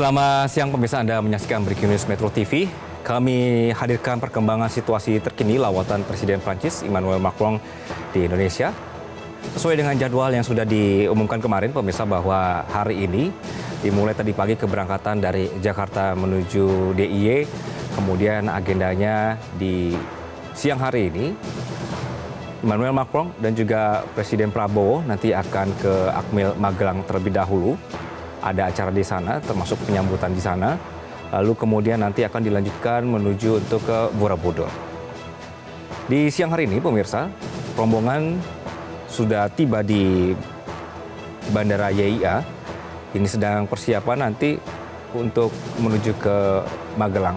Selamat siang pemirsa, Anda menyaksikan Breaking News Metro TV. Kami hadirkan perkembangan situasi terkini lawatan Presiden Prancis Emmanuel Macron di Indonesia. Sesuai dengan jadwal yang sudah diumumkan kemarin pemirsa bahwa hari ini dimulai tadi pagi keberangkatan dari Jakarta menuju DIY. Kemudian agendanya di siang hari ini Emmanuel Macron dan juga Presiden Prabowo nanti akan ke Akmil Magelang terlebih dahulu. Ada acara di sana, termasuk penyambutan di sana. Lalu kemudian nanti akan dilanjutkan menuju untuk ke Borobudur. Di siang hari ini, pemirsa, rombongan sudah tiba di Bandara YIA. Ini sedang persiapan nanti untuk menuju ke Magelang.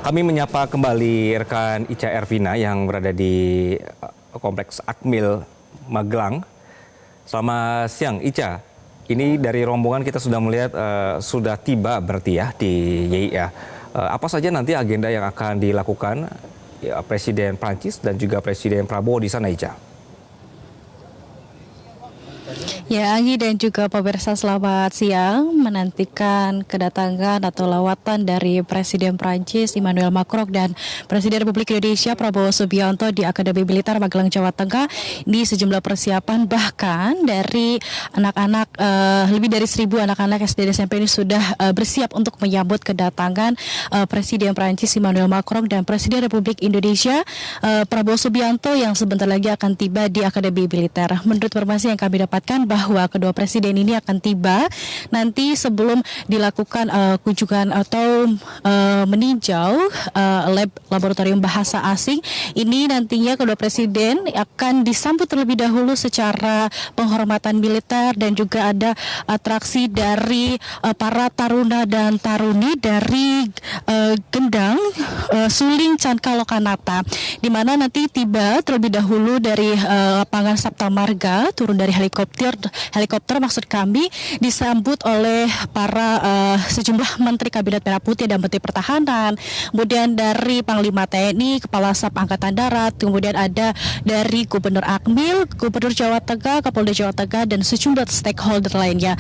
Kami menyapa kembali rekan Ica Ervina yang berada di Kompleks Akmil Magelang. Selamat siang Ica. Ini dari rombongan kita sudah melihat sudah tiba berarti ya di YIA. Apa saja nanti agenda yang akan dilakukan Presiden Prancis dan juga Presiden Prabowo di sana Ica? Ya, Anggi dan juga pemirsa selamat siang, menantikan kedatangan atau lawatan dari Presiden Prancis Emmanuel Macron dan Presiden Republik Indonesia Prabowo Subianto di Akademi Militer Magelang, Jawa Tengah. Di sejumlah persiapan bahkan dari anak-anak lebih dari 1.000 anak-anak SD dan SMP ini sudah bersiap untuk menyambut kedatangan Presiden Prancis Emmanuel Macron dan Presiden Republik Indonesia Prabowo Subianto yang sebentar lagi akan tiba di Akademi Militer. Menurut informasi yang kami dapatkan bahwa kedua presiden ini akan tiba nanti sebelum dilakukan kunjungan atau meninjau laboratorium bahasa asing. Ini nantinya kedua presiden akan disambut terlebih dahulu secara penghormatan militer dan juga ada atraksi dari para taruna dan taruni dari Gendang Suling Cangka Lokanata, di mana nanti tiba terlebih dahulu dari lapangan Sapta Marga, turun dari helikopter maksud kami, disambut oleh para sejumlah Menteri Kabinet Merah Putih dan Menteri Pertahanan, kemudian dari Panglima TNI, Kepala Staf Angkatan Darat, kemudian ada dari Gubernur Akmil, Gubernur Jawa Tengah, Kapolda Jawa Tengah, dan sejumlah stakeholder lainnya.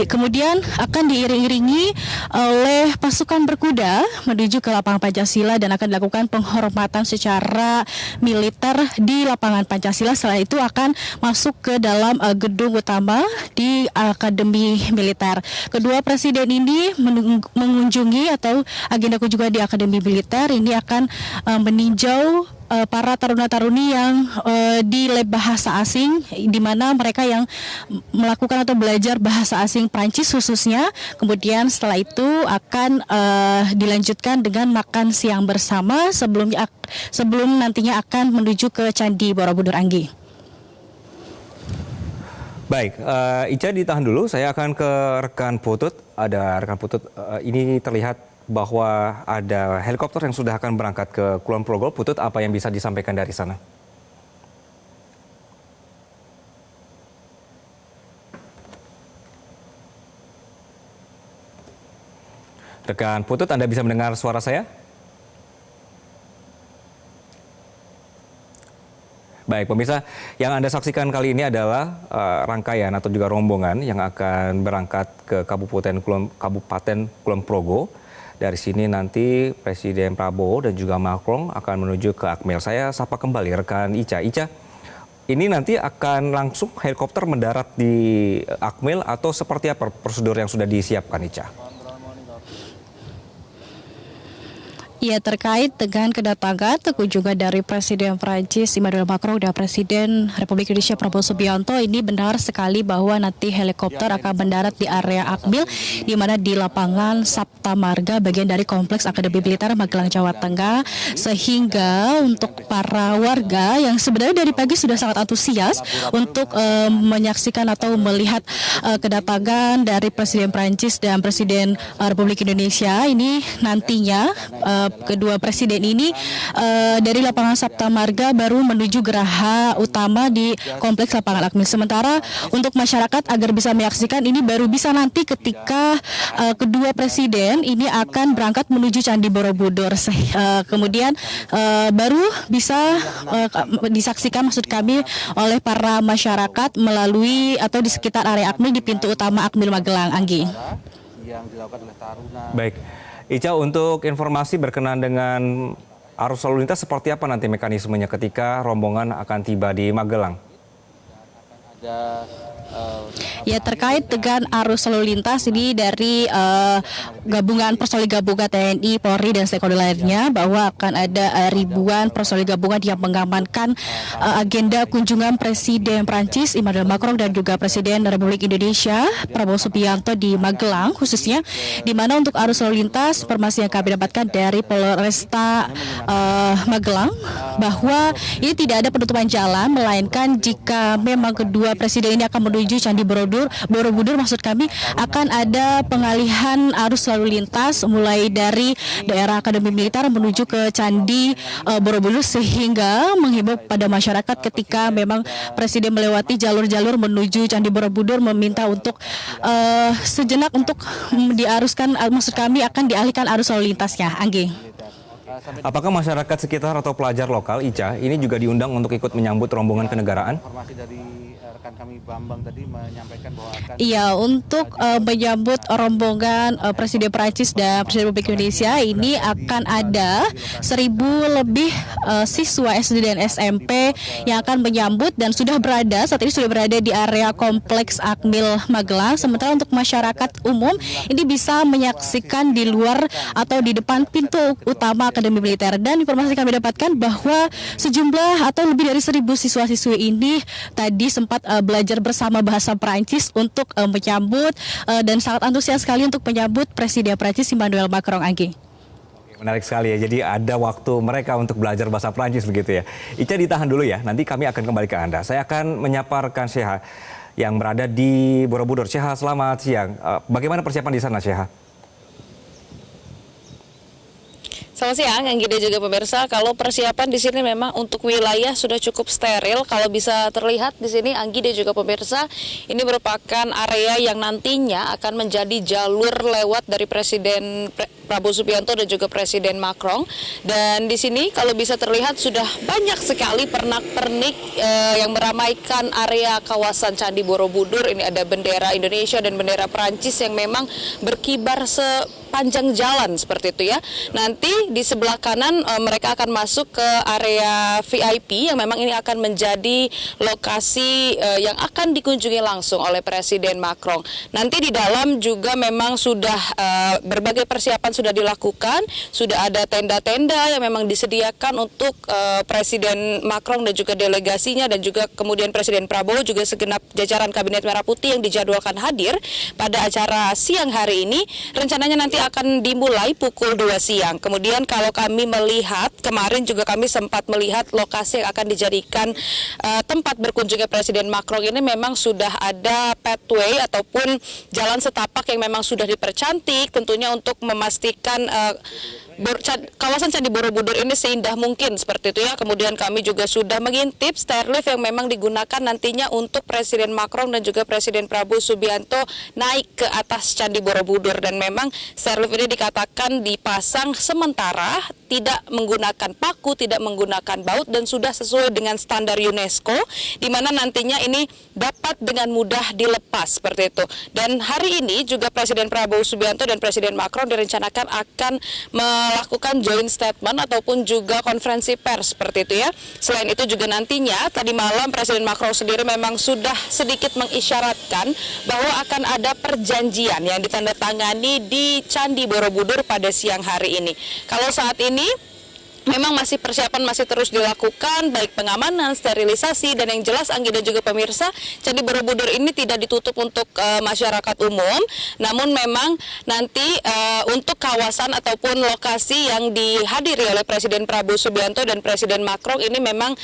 Kemudian akan diiring-iringi oleh pasukan berkuda menuju ke lapangan Pancasila dan akan dilakukan penghormatan secara militer di lapangan Pancasila. Setelah itu akan masuk ke dalam gedung utama di Akademi Militer. Kedua presiden ini mengunjungi atau agenda kunjungan di Akademi Militer ini akan meninjau para taruna-taruni yang di lab bahasa asing, di mana mereka yang melakukan atau belajar bahasa asing Prancis khususnya. Kemudian setelah itu akan dilanjutkan dengan makan siang bersama sebelum nantinya akan menuju ke Candi Borobudur, Anggi. Baik, Ica ditahan dulu, saya akan ke rekan Putut. Ada rekan Putut, ini terlihat bahwa ada helikopter yang sudah akan berangkat ke Kulon Progo. Putut, apa yang bisa disampaikan dari sana? Rekan Putut, Anda bisa mendengar suara saya? Baik, pemirsa, yang Anda saksikan kali ini adalah rangkaian atau juga rombongan yang akan berangkat ke Kabupaten Kulon Progo. Dari sini nanti Presiden Prabowo dan juga Macron akan menuju ke Akmil. Saya sapa kembali rekan Ica. Ica, ini nanti akan langsung helikopter mendarat di Akmil atau seperti apa prosedur yang sudah disiapkan, Ica? Ya, terkait dengan kedatangan kunjungan dari Presiden Prancis Emmanuel Macron dan Presiden Republik Indonesia Prabowo Subianto, ini benar sekali bahwa nanti helikopter akan mendarat di area Akmil, di mana di lapangan Sapta Marga, bagian dari Kompleks Akademi Militer Magelang, Jawa Tengah, sehingga untuk para warga yang sebenarnya dari pagi sudah sangat antusias untuk menyaksikan atau melihat kedatangan dari Presiden Prancis dan Presiden Republik Indonesia, ini nantinya kedua presiden ini dari lapangan Sapta Marga baru menuju geraha utama di kompleks lapangan Akmil. Sementara untuk masyarakat agar bisa menyaksikan ini baru bisa nanti ketika kedua presiden ini akan berangkat menuju Candi Borobudur. Kemudian baru bisa disaksikan maksud kami oleh para masyarakat melalui atau di sekitar area Akmil di pintu utama Akmil Magelang, Anggi. Yang dilakukan oleh Taruna. Baik, Ica, untuk informasi berkenaan dengan arus lalu lintas seperti apa nanti mekanismenya ketika rombongan akan tiba di Magelang? Ada Ya, terkait dengan arus lalu lintas ini dari gabungan personil gabungan TNI, Polri dan stakeholder lainnya bahwa akan ada ribuan personil gabungan yang mengamankan agenda kunjungan Presiden Prancis Emmanuel Macron dan juga Presiden Republik Indonesia Prabowo Subianto di Magelang khususnya, di mana untuk arus lalu lintas informasi yang kami dapatkan dari Polresta Magelang bahwa ini tidak ada penutupan jalan, melainkan jika memang kedua presiden ini akan menuju Candi Borobudur maksud kami, akan ada pengalihan arus lalu lintas mulai dari daerah Akademi Militer menuju ke Candi Borobudur, sehingga menghimbau pada masyarakat ketika memang presiden melewati jalur-jalur menuju Candi Borobudur meminta untuk sejenak untuk diaruskan, maksud kami akan dialihkan arus lalu lintasnya, Anggi. Apakah masyarakat sekitar atau pelajar lokal, Ica, ini juga diundang untuk ikut menyambut rombongan kenegaraan? informasi dari rekan kami Bambang tadi menyampaikan bahwa akan Iya, untuk menyambut rombongan Presiden Prancis dan Presiden Republik Indonesia ini akan ada 1.000 lebih siswa SD dan SMP yang akan menyambut dan saat ini sudah berada di area kompleks Akmil Magelang. Sementara untuk masyarakat umum ini bisa menyaksikan di luar atau di depan pintu utama Akademi Militer. Dan informasi kami dapatkan bahwa sejumlah atau lebih dari 1.000 siswa-siswi ini tadi sempat belajar bersama bahasa Prancis untuk menyambut dan sangat antusias sekali untuk menyambut Presiden Prancis Emmanuel Macron, Anggi. Menarik sekali ya, jadi ada waktu mereka untuk belajar bahasa Prancis begitu ya. Ica ditahan dulu ya, nanti kami akan kembali ke Anda. Saya akan menyapa rekan Sheha yang berada di Borobudur. Sheha, selamat siang. Bagaimana persiapan di sana, Sheha? Selamat siang, Anggi dan juga pemirsa. Kalau persiapan di sini memang untuk wilayah sudah cukup steril. Kalau bisa terlihat di sini, Anggi dan juga pemirsa, ini merupakan area yang nantinya akan menjadi jalur lewat dari Presiden Prabowo Subianto dan juga Presiden Macron. Dan di sini kalau bisa terlihat sudah banyak sekali pernak-pernik yang meramaikan area kawasan Candi Borobudur. Ini ada bendera Indonesia dan bendera Prancis yang memang berkibar sepanjang jalan seperti itu ya. Nanti di sebelah kanan mereka akan masuk ke area VIP yang memang ini akan menjadi lokasi yang akan dikunjungi langsung oleh Presiden Macron. Nanti di dalam juga memang sudah berbagai persiapan sudah dilakukan, sudah ada tenda-tenda yang memang disediakan untuk Presiden Macron dan juga delegasinya, dan juga kemudian Presiden Prabowo juga segenap jajaran Kabinet Merah Putih yang dijadwalkan hadir pada acara siang hari ini. Rencananya nanti akan dimulai pukul 2 siang. Kemudian kalau kami melihat, kemarin juga kami sempat melihat lokasi yang akan dijadikan tempat berkunjungnya Presiden Macron ini memang sudah ada pathway ataupun jalan setapak yang memang sudah dipercantik tentunya untuk memastikan kawasan Candi Borobudur ini seindah mungkin seperti itu ya. Kemudian kami juga sudah mengintip stairlift yang memang digunakan nantinya untuk Presiden Macron dan juga Presiden Prabowo Subianto naik ke atas Candi Borobudur, dan memang stairlift ini dikatakan dipasang sementara, tidak menggunakan paku, tidak menggunakan baut, dan sudah sesuai dengan standar UNESCO, di mana nantinya ini dapat dengan mudah dilepas seperti itu. Dan hari ini juga Presiden Prabowo Subianto dan Presiden Macron direncanakan akan melakukan joint statement ataupun juga konferensi pers seperti itu ya. Selain itu juga nantinya tadi malam Presiden Macron sendiri memang sudah sedikit mengisyaratkan bahwa akan ada perjanjian yang ditandatangani di Candi Borobudur pada siang hari ini. Kalau saat ini memang persiapan masih terus dilakukan, baik pengamanan, sterilisasi, dan yang jelas Anggi dan juga pemirsa, Candi Borobudur ini tidak ditutup untuk masyarakat umum, namun memang nanti untuk kawasan ataupun lokasi yang dihadiri oleh Presiden Prabowo Subianto dan Presiden Macron ini memang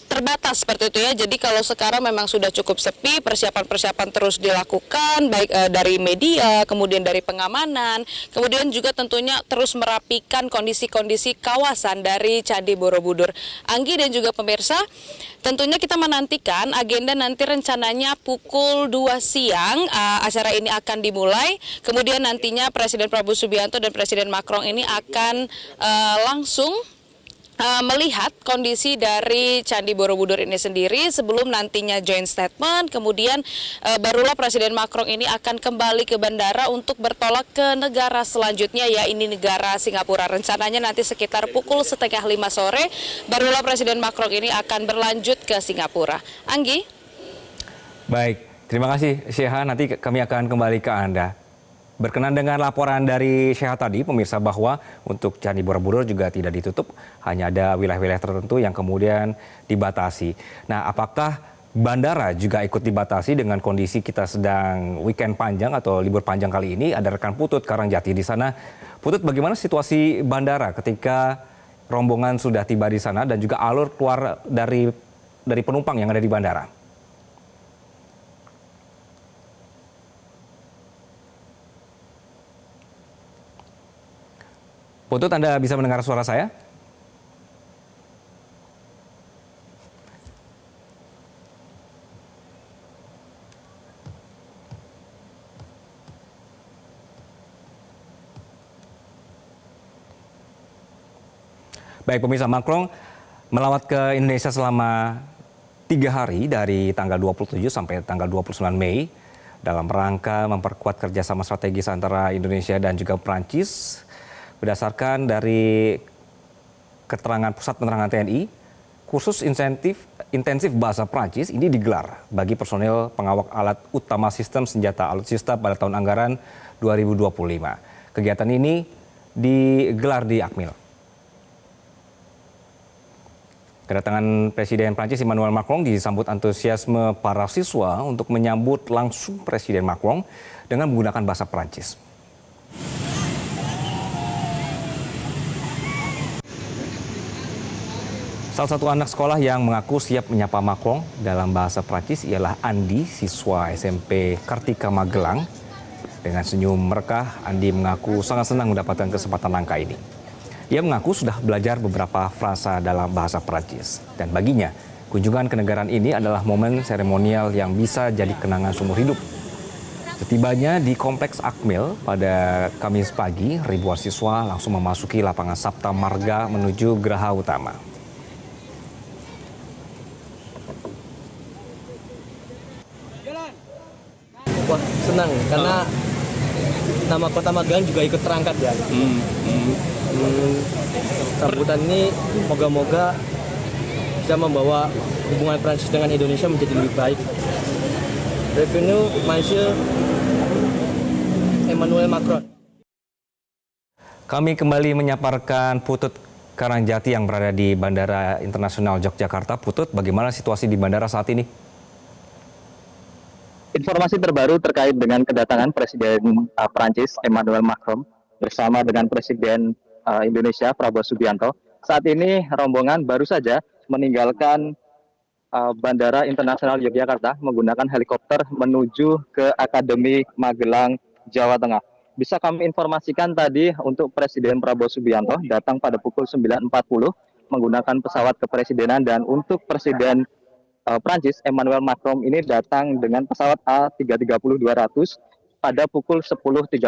terbatas seperti itu ya. Jadi kalau sekarang memang sudah cukup sepi, persiapan-persiapan terus dilakukan, baik dari media, kemudian dari pengamanan, kemudian juga tentunya terus merapikan kondisi-kondisi kawasan dari Candi Borobudur. Anggi dan juga pemirsa, tentunya kita menantikan agenda nanti rencananya pukul 2 siang acara ini akan dimulai. Kemudian nantinya Presiden Prabowo Subianto dan Presiden Macron ini akan langsung melihat kondisi dari Candi Borobudur ini sendiri sebelum nantinya joint statement, kemudian barulah Presiden Macron ini akan kembali ke bandara untuk bertolak ke negara selanjutnya, ya ini negara Singapura. Rencananya nanti sekitar pukul 4:30 sore barulah Presiden Macron ini akan berlanjut ke Singapura. Anggi? Baik, terima kasih Syekha, nanti kami akan kembali ke Anda. Berkenan dengan laporan dari Syekha tadi, pemirsa, bahwa untuk Candi Borobudur juga tidak ditutup, hanya ada wilayah-wilayah tertentu yang kemudian dibatasi. Nah, apakah bandara juga ikut dibatasi dengan kondisi kita sedang weekend panjang atau libur panjang kali ini? Ada rekan Putut Karangjati di sana. Putut, bagaimana situasi bandara ketika rombongan sudah tiba di sana dan juga alur keluar dari penumpang yang ada di bandara? Putut, Anda bisa mendengar suara saya? Baik, pemirsa, Macron melawat ke Indonesia selama 3 hari dari tanggal 27 sampai tanggal 29 Mei dalam rangka memperkuat kerjasama strategis antara Indonesia dan juga Prancis. Berdasarkan dari keterangan Pusat Penerangan TNI, kursus intensif bahasa Prancis ini digelar bagi personel pengawal alat utama sistem senjata alutsista pada tahun anggaran 2025. Kegiatan ini digelar di Akmil. Kedatangan Presiden Prancis Emmanuel Macron disambut antusiasme para siswa untuk menyambut langsung Presiden Macron dengan menggunakan bahasa Prancis. Salah satu anak sekolah yang mengaku siap menyapa Macron dalam bahasa Prancis ialah Andi, siswa SMP Kartika Magelang. Dengan senyum merekah, Andi mengaku sangat senang mendapatkan kesempatan langka ini. Ia mengaku sudah belajar beberapa frasa dalam bahasa Prancis. Dan baginya, kunjungan kenegaraan ini adalah momen seremonial yang bisa jadi kenangan seumur hidup. Setibanya di Kompleks Akmil pada Kamis pagi, ribuan siswa langsung memasuki lapangan Sapta Marga menuju Geraha Utama. Wah, senang karena nama kota Magelang juga ikut terangkat ya. Sambutan ini moga-moga bisa membawa hubungan Prancis dengan Indonesia menjadi lebih baik. Revenue Monsieur Emmanuel Macron. Kami kembali menyaparkan Putut Karangjati yang berada di Bandara Internasional Yogyakarta. Putut, bagaimana situasi di bandara saat ini? Informasi terbaru terkait dengan kedatangan Presiden Prancis Emmanuel Macron bersama dengan Presiden Indonesia Prabowo Subianto. Saat ini rombongan baru saja meninggalkan Bandara Internasional Yogyakarta menggunakan helikopter menuju ke Akademi Magelang, Jawa Tengah. Bisa kami informasikan tadi untuk Presiden Prabowo Subianto datang pada pukul 9.40 menggunakan pesawat kepresidenan, dan untuk Presiden Prancis Emmanuel Macron ini datang dengan pesawat A330-200 pada pukul 10.30.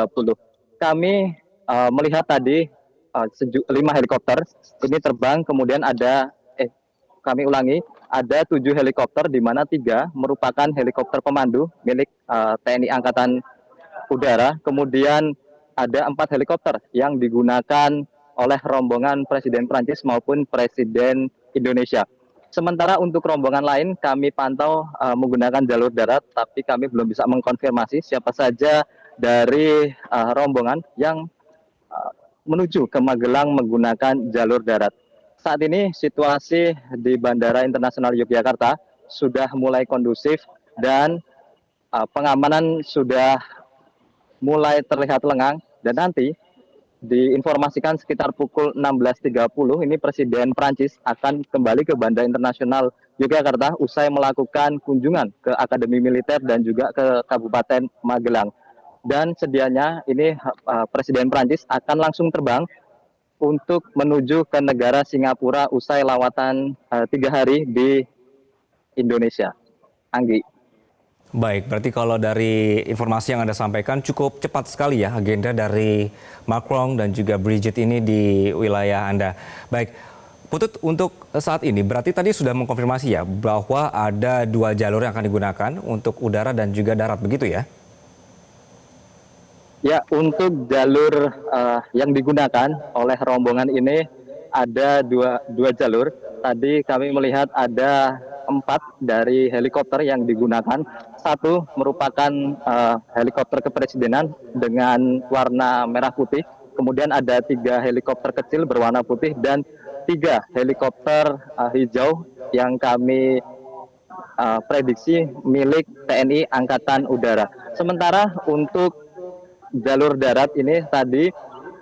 Kami melihat tadi 5 helikopter ini terbang, kemudian ada ada 7 helikopter di mana 3 merupakan helikopter pemandu milik TNI Angkatan Udara, kemudian ada 4 helikopter yang digunakan oleh rombongan Presiden Prancis maupun Presiden Indonesia. Sementara untuk rombongan lain kami pantau menggunakan jalur darat, tapi kami belum bisa mengkonfirmasi siapa saja dari rombongan yang menuju ke Magelang menggunakan jalur darat. Saat ini situasi di Bandara Internasional Yogyakarta sudah mulai kondusif dan pengamanan sudah mulai terlihat lengang, dan nanti diinformasikan sekitar pukul 16.30 ini Presiden Prancis akan kembali ke Bandara Internasional Yogyakarta usai melakukan kunjungan ke Akademi Militer dan juga ke Kabupaten Magelang. Dan sedianya ini Presiden Prancis akan langsung terbang untuk menuju ke negara Singapura usai lawatan 3 hari di Indonesia. Anggi. Baik, berarti kalau dari informasi yang Anda sampaikan cukup cepat sekali ya agenda dari Macron dan juga Brigitte ini di wilayah Anda. Baik, Putut, untuk saat ini berarti tadi sudah mengkonfirmasi ya bahwa ada 2 jalur yang akan digunakan untuk udara dan juga darat, begitu ya? Ya, untuk jalur yang digunakan oleh rombongan ini ada dua jalur. Tadi kami melihat ada 4 dari helikopter yang digunakan. Satu merupakan helikopter kepresidenan dengan warna merah putih. Kemudian ada 3 helikopter kecil berwarna putih dan 3 helikopter hijau yang kami prediksi milik TNI Angkatan Udara. Sementara untuk jalur darat ini tadi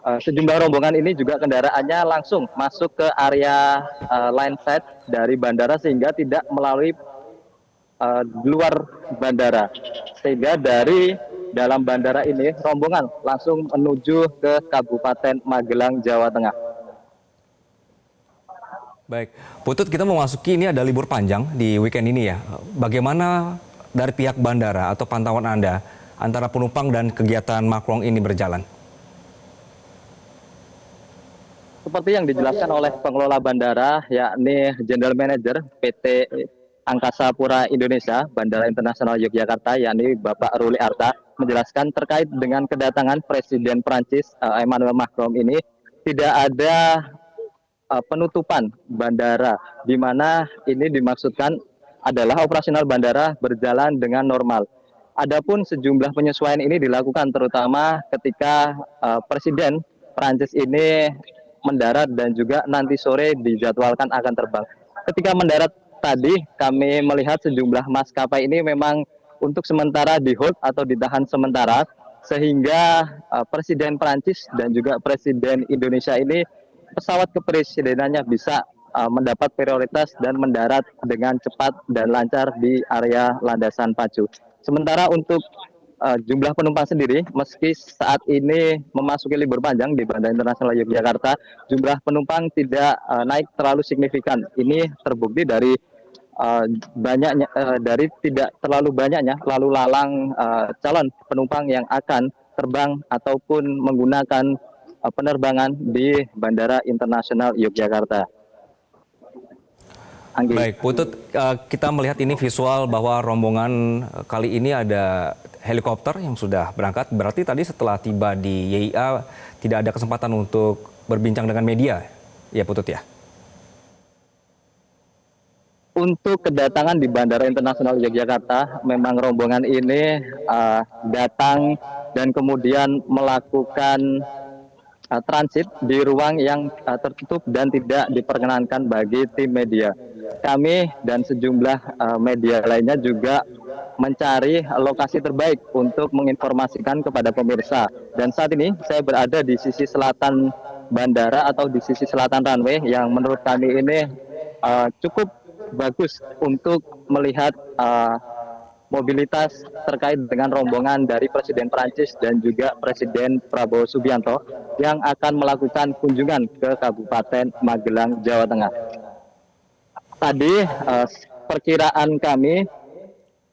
sejumlah rombongan ini juga kendaraannya langsung masuk ke area line side dari bandara sehingga tidak melalui luar bandara. Sehingga dari dalam bandara ini rombongan langsung menuju ke Kabupaten Magelang, Jawa Tengah. Baik, Putut, kita memasuki ini ada libur panjang di weekend ini ya. Bagaimana dari pihak bandara atau pantauan Anda antara penumpang dan kegiatan Macron ini berjalan? Seperti yang dijelaskan oleh pengelola bandara, yakni General Manager PT Angkasa Pura Indonesia, Bandara Internasional Yogyakarta, yakni Bapak Ruli Arta, menjelaskan terkait dengan kedatangan Presiden Prancis Emmanuel Macron ini, tidak ada penutupan bandara, di mana ini dimaksudkan adalah operasional bandara berjalan dengan normal. Adapun sejumlah penyesuaian ini dilakukan terutama ketika Presiden Prancis ini mendarat dan juga nanti sore dijadwalkan akan terbang. Ketika mendarat tadi kami melihat sejumlah maskapai ini memang untuk sementara di hold atau ditahan sementara sehingga Presiden Prancis dan juga Presiden Indonesia ini pesawat kepresidenannya bisa mendapat prioritas dan mendarat dengan cepat dan lancar di area landasan pacu. Sementara untuk jumlah penumpang sendiri, meski saat ini memasuki libur panjang di Bandara Internasional Yogyakarta, jumlah penumpang tidak naik terlalu signifikan. Ini terbukti dari dari tidak terlalu banyaknya lalu lalang calon penumpang yang akan terbang ataupun menggunakan penerbangan di Bandara Internasional Yogyakarta. Anggi. Baik, Putut, kita melihat ini visual bahwa rombongan kali ini ada helikopter yang sudah berangkat. Berarti tadi setelah tiba di YIA tidak ada kesempatan untuk berbincang dengan media, ya Putut ya? Untuk kedatangan di Bandara Internasional Yogyakarta, memang rombongan ini datang dan kemudian melakukan transit di ruang yang tertutup dan tidak diperkenankan bagi tim media. Kami dan sejumlah media lainnya juga mencari lokasi terbaik untuk menginformasikan kepada pemirsa. Dan saat ini saya berada di sisi selatan bandara atau di sisi selatan runway yang menurut kami ini cukup bagus untuk melihat mobilitas terkait dengan rombongan dari Presiden Prancis dan juga Presiden Prabowo Subianto yang akan melakukan kunjungan ke Kabupaten Magelang, Jawa Tengah. Tadi perkiraan kami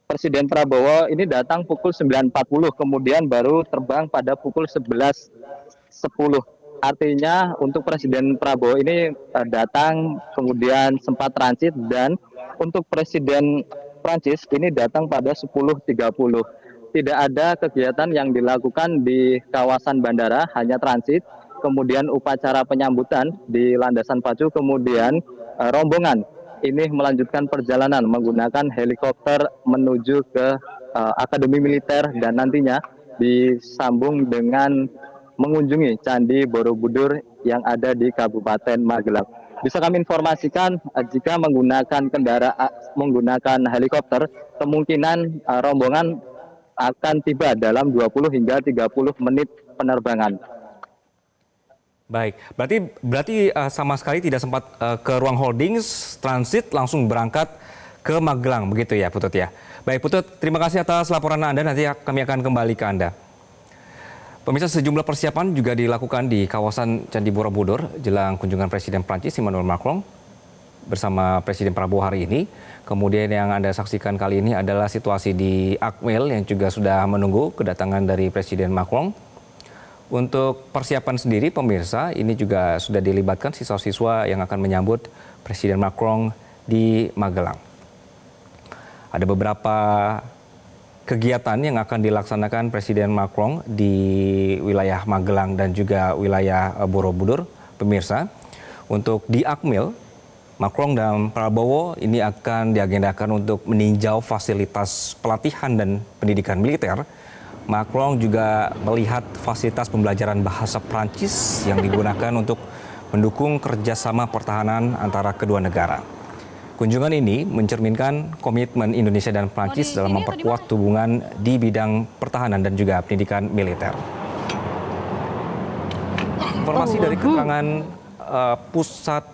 Presiden Prabowo ini datang pukul 9.40, kemudian baru terbang pada pukul 11.10. Artinya untuk Presiden Prabowo ini datang kemudian sempat transit, dan untuk Presiden Prancis ini datang pada 10.30. Tidak ada kegiatan yang dilakukan di kawasan bandara, hanya transit, kemudian upacara penyambutan di landasan pacu, kemudian rombongan ini melanjutkan perjalanan menggunakan helikopter menuju ke Akademi Militer dan nantinya disambung dengan mengunjungi Candi Borobudur yang ada di Kabupaten Magelang. Bisa kami informasikan jika menggunakan helikopter, kemungkinan rombongan akan tiba dalam 20 hingga 30 menit penerbangan. Baik, berarti sama sekali tidak sempat ke ruang holdings, transit langsung berangkat ke Magelang, begitu ya Putut ya. Baik Putut, terima kasih atas laporan Anda, nanti kami akan kembali ke Anda. Pemirsa, sejumlah persiapan juga dilakukan di kawasan Candi Borobudur jelang kunjungan Presiden Prancis Emmanuel Macron bersama Presiden Prabowo hari ini. Kemudian yang Anda saksikan kali ini adalah situasi di Akmil yang juga sudah menunggu kedatangan dari Presiden Macron. Untuk persiapan sendiri pemirsa, ini juga sudah dilibatkan siswa-siswa yang akan menyambut Presiden Macron di Magelang. Ada beberapa kegiatan yang akan dilaksanakan Presiden Macron di wilayah Magelang dan juga wilayah Borobudur, pemirsa. Untuk di Akmil, Macron dan Prabowo ini akan diagendakan untuk meninjau fasilitas pelatihan dan pendidikan militer. Macron juga melihat fasilitas pembelajaran bahasa Prancis yang digunakan untuk mendukung kerjasama pertahanan antara kedua negara. Kunjungan ini mencerminkan komitmen Indonesia dan Prancis dalam memperkuat hubungan di bidang pertahanan dan juga pendidikan militer. Informasi dari keterangan Pusat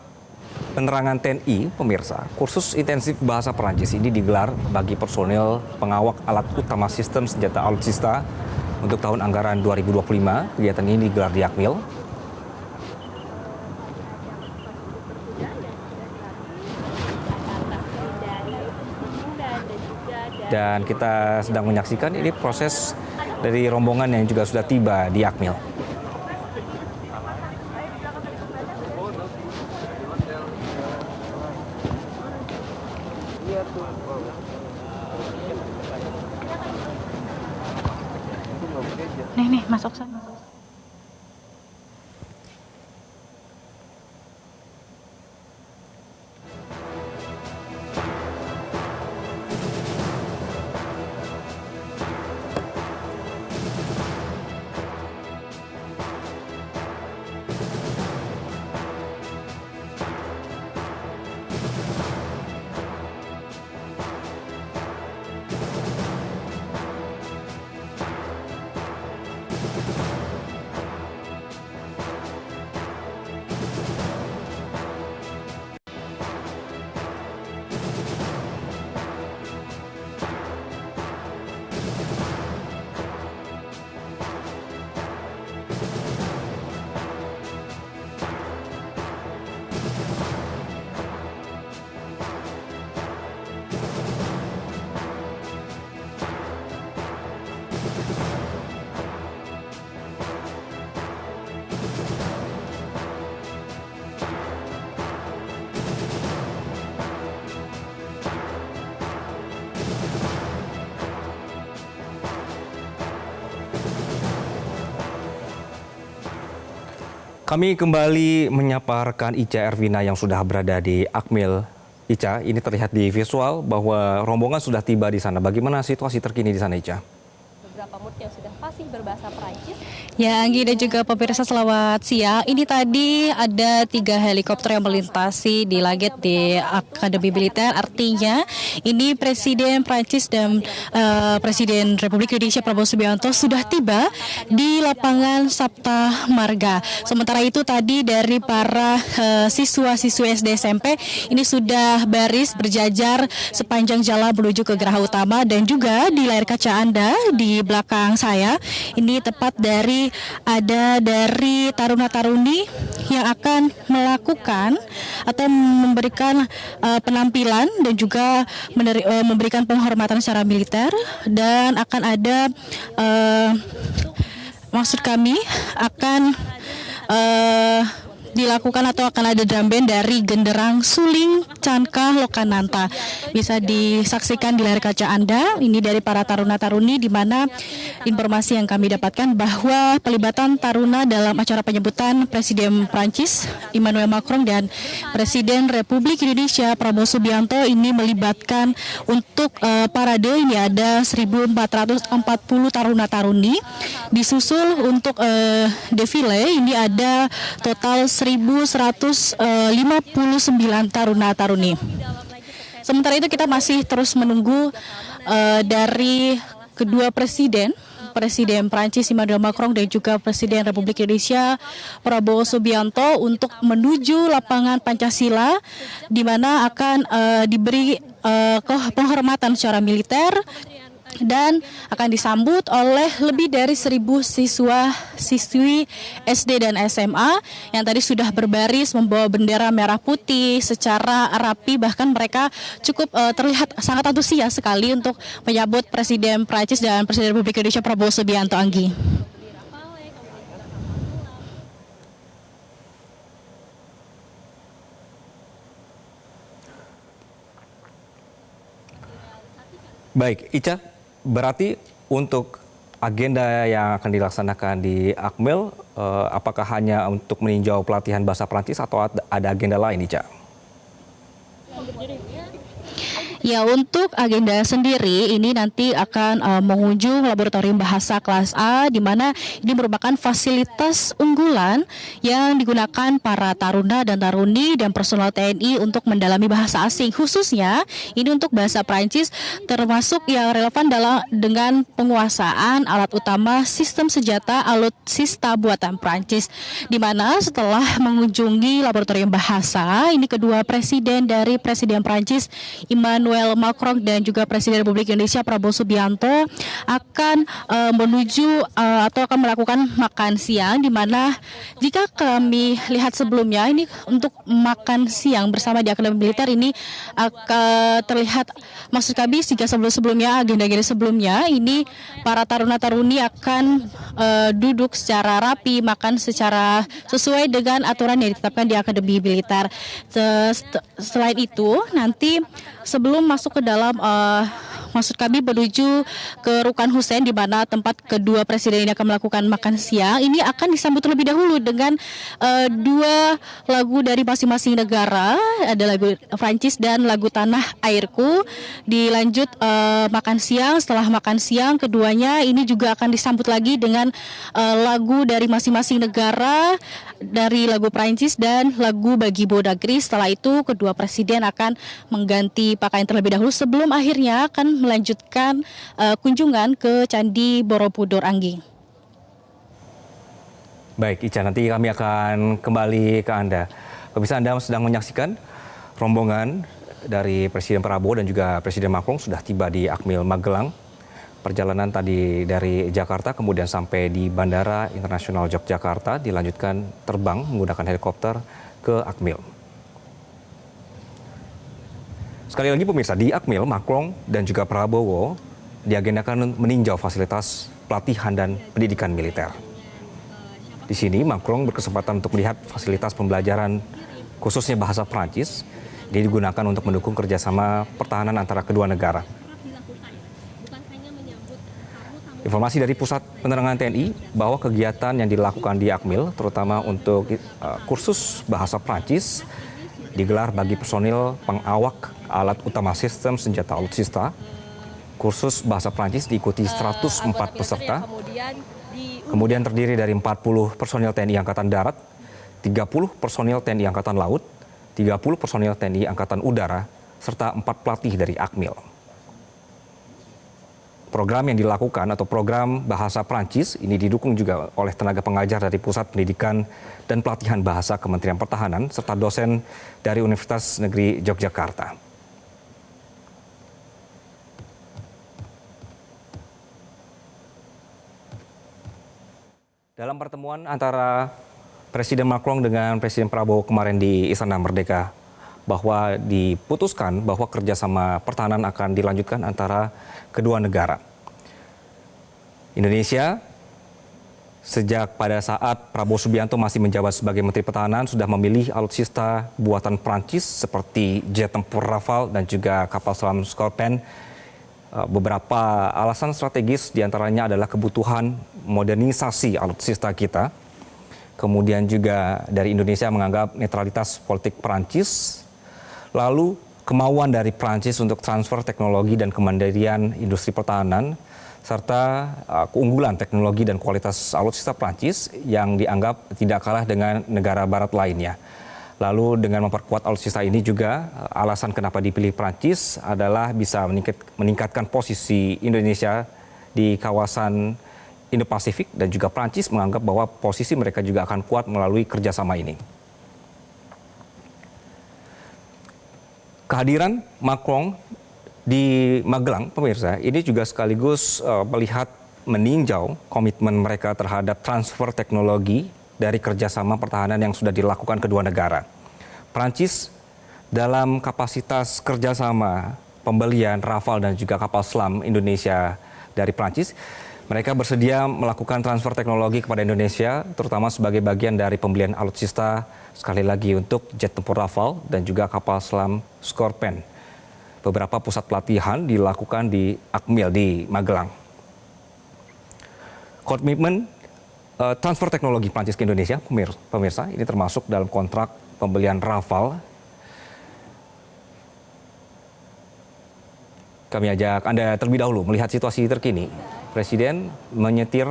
Penerangan TNI, pemirsa, kursus intensif bahasa Prancis ini digelar bagi personil pengawak alat utama sistem senjata alutsista untuk tahun anggaran 2025. Kegiatan ini digelar di Akmil. Dan kita sedang menyaksikan ini proses dari rombongan yang juga sudah tiba di Akmil. Nih, masuk sana. Kami kembali menyapa rekan Ica Ervina yang sudah berada di Akmil. Ica, ini terlihat di visual bahwa rombongan sudah tiba di sana. Bagaimana situasi terkini di sana, Ica? Beberapa murid yang sudah fasih berbahasa Perancis. Ya, Anggi dan juga pemirsa, selamat siang. Ini tadi ada 3 helikopter yang melintasi di langit di Akademi Militer. Artinya ini Presiden Prancis dan Presiden Republik Indonesia Prabowo Subianto sudah tiba di lapangan Sapta Marga. Sementara itu tadi dari para siswa-siswi SD SMP ini sudah baris berjajar sepanjang jalan menuju ke Geraha Utama, dan juga di layar kaca Anda di belakang saya ini tepat dari taruna-taruni yang akan melakukan atau memberikan penampilan dan juga memberikan penghormatan secara militer, dan akan ada maksud kami akan dilakukan atau akan ada drum band dari Genderang Suling Cankah Lokananta. Bisa disaksikan di layar kaca Anda. Ini dari para taruna-taruni, di mana informasi yang kami dapatkan bahwa pelibatan taruna dalam acara penyebutan Presiden Prancis Emmanuel Macron dan Presiden Republik Indonesia Prabowo Subianto ini melibatkan untuk parade ini ada 1.440 taruna-taruni. Disusul untuk defile ini ada total 1.159 taruna-taruni. Sementara itu kita masih terus menunggu dari kedua Presiden Prancis Emmanuel Macron dan juga Presiden Republik Indonesia Prabowo Subianto untuk menuju lapangan Pancasila, di mana akan diberi penghormatan secara militer dan akan disambut oleh lebih dari 1.000 siswi SD dan SMA yang tadi sudah berbaris membawa bendera merah putih secara rapi. Bahkan mereka cukup terlihat sangat antusias sekali untuk menyambut Presiden Prancis dan Presiden Republik Indonesia Prabowo Subianto, Anggi. Baik, Ica. Berarti untuk agenda yang akan dilaksanakan di Akmil, apakah hanya untuk meninjau pelatihan bahasa Prancis atau ada agenda lain, Ica? Ya, untuk agenda sendiri ini nanti akan mengunjung laboratorium bahasa kelas A, di mana ini merupakan fasilitas unggulan yang digunakan para taruna dan taruni dan personel TNI untuk mendalami bahasa asing. Khususnya ini untuk bahasa Prancis, termasuk yang relevan dengan penguasaan alat utama sistem senjata alutsista buatan Prancis. Di mana setelah mengunjungi laboratorium bahasa, ini kedua presiden dari Presiden Prancis Emmanuel Macron dan juga Presiden Republik Indonesia Prabowo Subianto akan menuju atau akan melakukan makan siang, di mana jika kami lihat sebelumnya ini untuk makan siang bersama di Akademi Militer ini akan terlihat, maksud kami jika sebelumnya agenda-agenda sebelumnya ini para taruna-taruni akan duduk secara rapi, makan secara sesuai dengan aturan yang ditetapkan di Akademi Militer. Selain itu nanti sebelum masuk ke dalam maksud kami menuju ke Rukan Hussein, di mana tempat kedua presiden ini akan melakukan makan siang, ini akan disambut terlebih dahulu dengan dua lagu dari masing-masing negara, ada lagu Prancis dan lagu Tanah Airku. Dilanjut makan siang. Setelah makan siang keduanya ini juga akan disambut lagi dengan lagu dari masing-masing negara, dari lagu Prancis dan lagu Bagi Bodagri. Setelah itu kedua presiden akan mengganti pakaian terlebih dahulu sebelum akhirnya akan melanjutkan kunjungan ke Candi Borobudur, Anggi. Baik, Ica, nanti kami akan kembali ke Anda. Pemirsa, Anda sedang menyaksikan rombongan dari Presiden Prabowo dan juga Presiden Macron sudah tiba di Akmil Magelang. Perjalanan tadi dari Jakarta kemudian sampai di Bandara Internasional Yogyakarta, dilanjutkan terbang menggunakan helikopter ke Akmil. Sekali lagi pemirsa, di Akmil, Macron dan juga Prabowo diagendakan meninjau fasilitas pelatihan dan pendidikan militer. Di sini Macron berkesempatan untuk melihat fasilitas pembelajaran khususnya bahasa Prancis. Ini digunakan untuk mendukung kerjasama pertahanan antara kedua negara. Informasi dari Pusat Penerangan TNI bahwa kegiatan yang dilakukan di Akmil, terutama untuk kursus bahasa Prancis, digelar bagi personil pengawak alat utama sistem senjata alutsista. Kursus bahasa Prancis diikuti 104 peserta. Kemudian terdiri dari 40 personil TNI Angkatan Darat, 30 personil TNI Angkatan Laut, 30 personil TNI Angkatan Udara, serta 4 pelatih dari Akmil. Program yang dilakukan atau program bahasa Prancis ini didukung juga oleh tenaga pengajar dari Pusat Pendidikan dan Pelatihan Bahasa Kementerian Pertahanan serta dosen dari Universitas Negeri Yogyakarta. Dalam pertemuan antara Presiden Macron dengan Presiden Prabowo kemarin di Istana Merdeka, bahwa diputuskan bahwa kerjasama pertahanan akan dilanjutkan antara kedua negara. Indonesia sejak pada saat Prabowo Subianto masih menjabat sebagai Menteri Pertahanan sudah memilih alutsista buatan Prancis seperti jet tempur Rafale dan juga kapal selam Scorpion. Beberapa alasan strategis diantaranya adalah kebutuhan modernisasi alutsista kita. Kemudian juga dari Indonesia menganggap netralitas politik Prancis. Lalu kemauan dari Prancis untuk transfer teknologi dan kemandirian industri pertahanan, serta keunggulan teknologi dan kualitas alutsista Prancis yang dianggap tidak kalah dengan negara barat lainnya. Lalu dengan memperkuat alutsista ini juga alasan kenapa dipilih Prancis adalah bisa meningkatkan posisi Indonesia di kawasan Indo-Pasifik dan juga Prancis menganggap bahwa posisi mereka juga akan kuat melalui kerjasama ini. Kehadiran Macron di Magelang, pemirsa, ini juga sekaligus melihat meninjau komitmen mereka terhadap transfer teknologi dari kerjasama pertahanan yang sudah dilakukan kedua negara. Prancis dalam kapasitas kerjasama pembelian Rafale dan juga kapal selam Indonesia dari Prancis, mereka bersedia melakukan transfer teknologi kepada Indonesia, terutama sebagai bagian dari pembelian alutsista sekali lagi untuk jet tempur Rafale dan juga kapal selam Scorpion. Beberapa pusat pelatihan dilakukan di Akmil di Magelang. Komitmen transfer teknologi Prancis ke Indonesia, pemirsa, ini termasuk dalam kontrak pembelian Rafale. Kami ajak Anda terlebih dahulu melihat situasi terkini. Presiden menyetir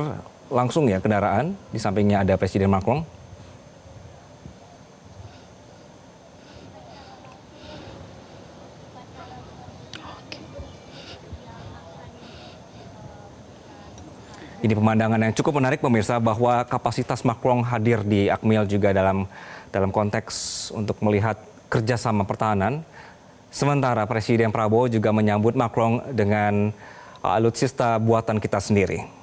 langsung ya kendaraan, di sampingnya ada Presiden Macron. Ini pemandangan yang cukup menarik pemirsa, bahwa kapasitas Macron hadir di Akmil juga dalam konteks untuk melihat kerjasama pertahanan. Sementara Presiden Prabowo juga menyambut Macron dengan alutsista buatan kita sendiri.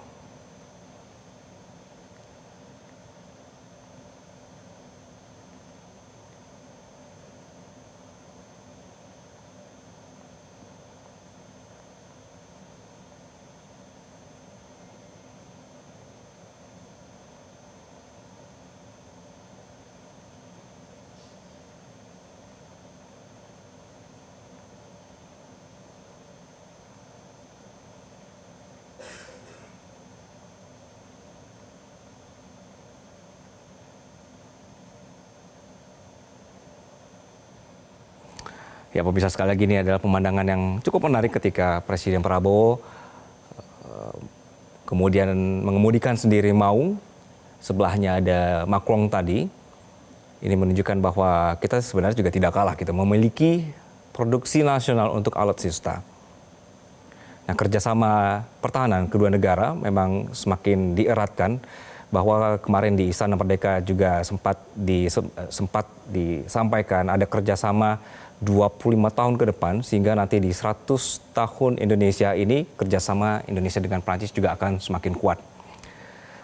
Ya, pemirsa, sekali lagi ini adalah pemandangan yang cukup menarik ketika Presiden Prabowo kemudian mengemudikan sendiri Maung, sebelahnya ada Macron tadi. Ini menunjukkan bahwa kita sebenarnya juga tidak kalah, kita memiliki produksi nasional untuk alutsista. Nah, kerjasama pertahanan kedua negara memang semakin dieratkan, bahwa kemarin di Istana Merdeka juga sempat disampaikan ada kerjasama 25 tahun ke depan, sehingga nanti di 100 tahun Indonesia ini kerjasama Indonesia dengan Prancis juga akan semakin kuat.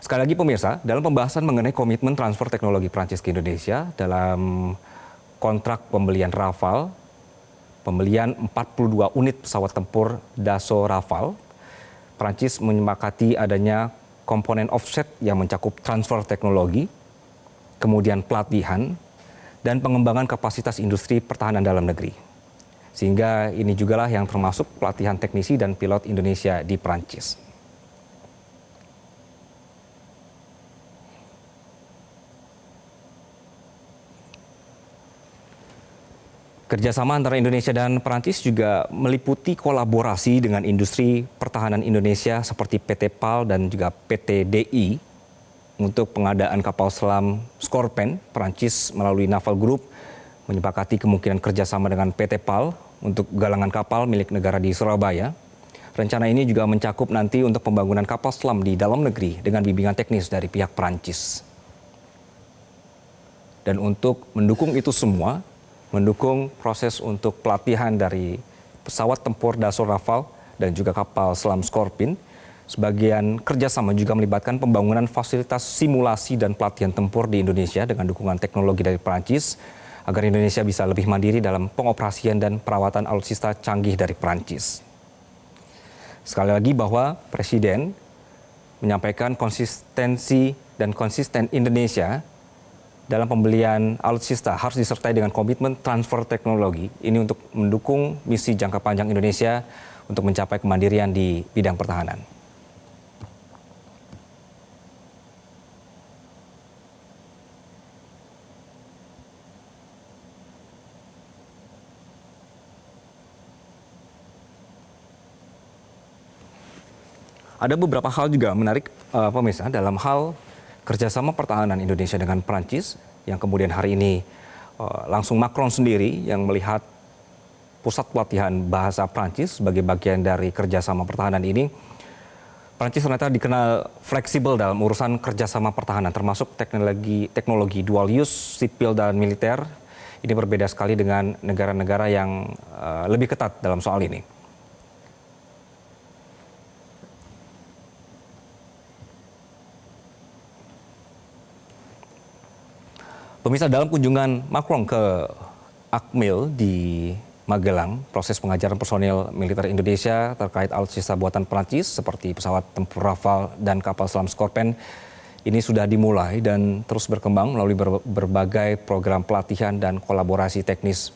Sekali lagi pemirsa, dalam pembahasan mengenai komitmen transfer teknologi Prancis ke Indonesia dalam kontrak pembelian Rafale, pembelian 42 unit pesawat tempur Dassault Rafale, Prancis menyepakati adanya komponen offset yang mencakup transfer teknologi, kemudian pelatihan, dan pengembangan kapasitas industri pertahanan dalam negeri. Sehingga ini jugalah yang termasuk pelatihan teknisi dan pilot Indonesia di Prancis. Kerjasama antara Indonesia dan Prancis juga meliputi kolaborasi dengan industri pertahanan Indonesia seperti PT PAL dan juga PT DI untuk pengadaan kapal selam Scorpion. Prancis melalui Naval Group menyepakati kemungkinan kerjasama dengan PT PAL untuk galangan kapal milik negara di Surabaya. Rencana ini juga mencakup nanti untuk pembangunan kapal selam di dalam negeri dengan bimbingan teknis dari pihak Prancis. Dan untuk mendukung itu semua, mendukung proses untuk pelatihan dari pesawat tempur Dassault Rafale dan juga kapal selam Scorpion, sebagian kerjasama juga melibatkan pembangunan fasilitas simulasi dan pelatihan tempur di Indonesia dengan dukungan teknologi dari Prancis, agar Indonesia bisa lebih mandiri dalam pengoperasian dan perawatan alutsista canggih dari Prancis. Sekali lagi bahwa Presiden menyampaikan konsistensi dan konsisten Indonesia dalam pembelian alutsista harus disertai dengan komitmen transfer teknologi. Ini untuk mendukung misi jangka panjang Indonesia untuk mencapai kemandirian di bidang pertahanan. Ada beberapa hal juga menarik pemirsa dalam hal kerjasama pertahanan Indonesia dengan Prancis yang kemudian hari ini langsung Macron sendiri yang melihat pusat pelatihan bahasa Prancis sebagai bagian dari kerjasama pertahanan ini. Prancis ternyata dikenal fleksibel dalam urusan kerjasama pertahanan termasuk teknologi dual use sipil dan militer. Ini berbeda sekali dengan negara-negara yang lebih ketat dalam soal ini. Pemirsa, dalam kunjungan Macron ke Akmil di Magelang, proses pengajaran personil militer Indonesia terkait alutsista buatan Prancis seperti pesawat tempur Rafale dan kapal selam Scorpion ini sudah dimulai dan terus berkembang melalui berbagai program pelatihan dan kolaborasi teknis.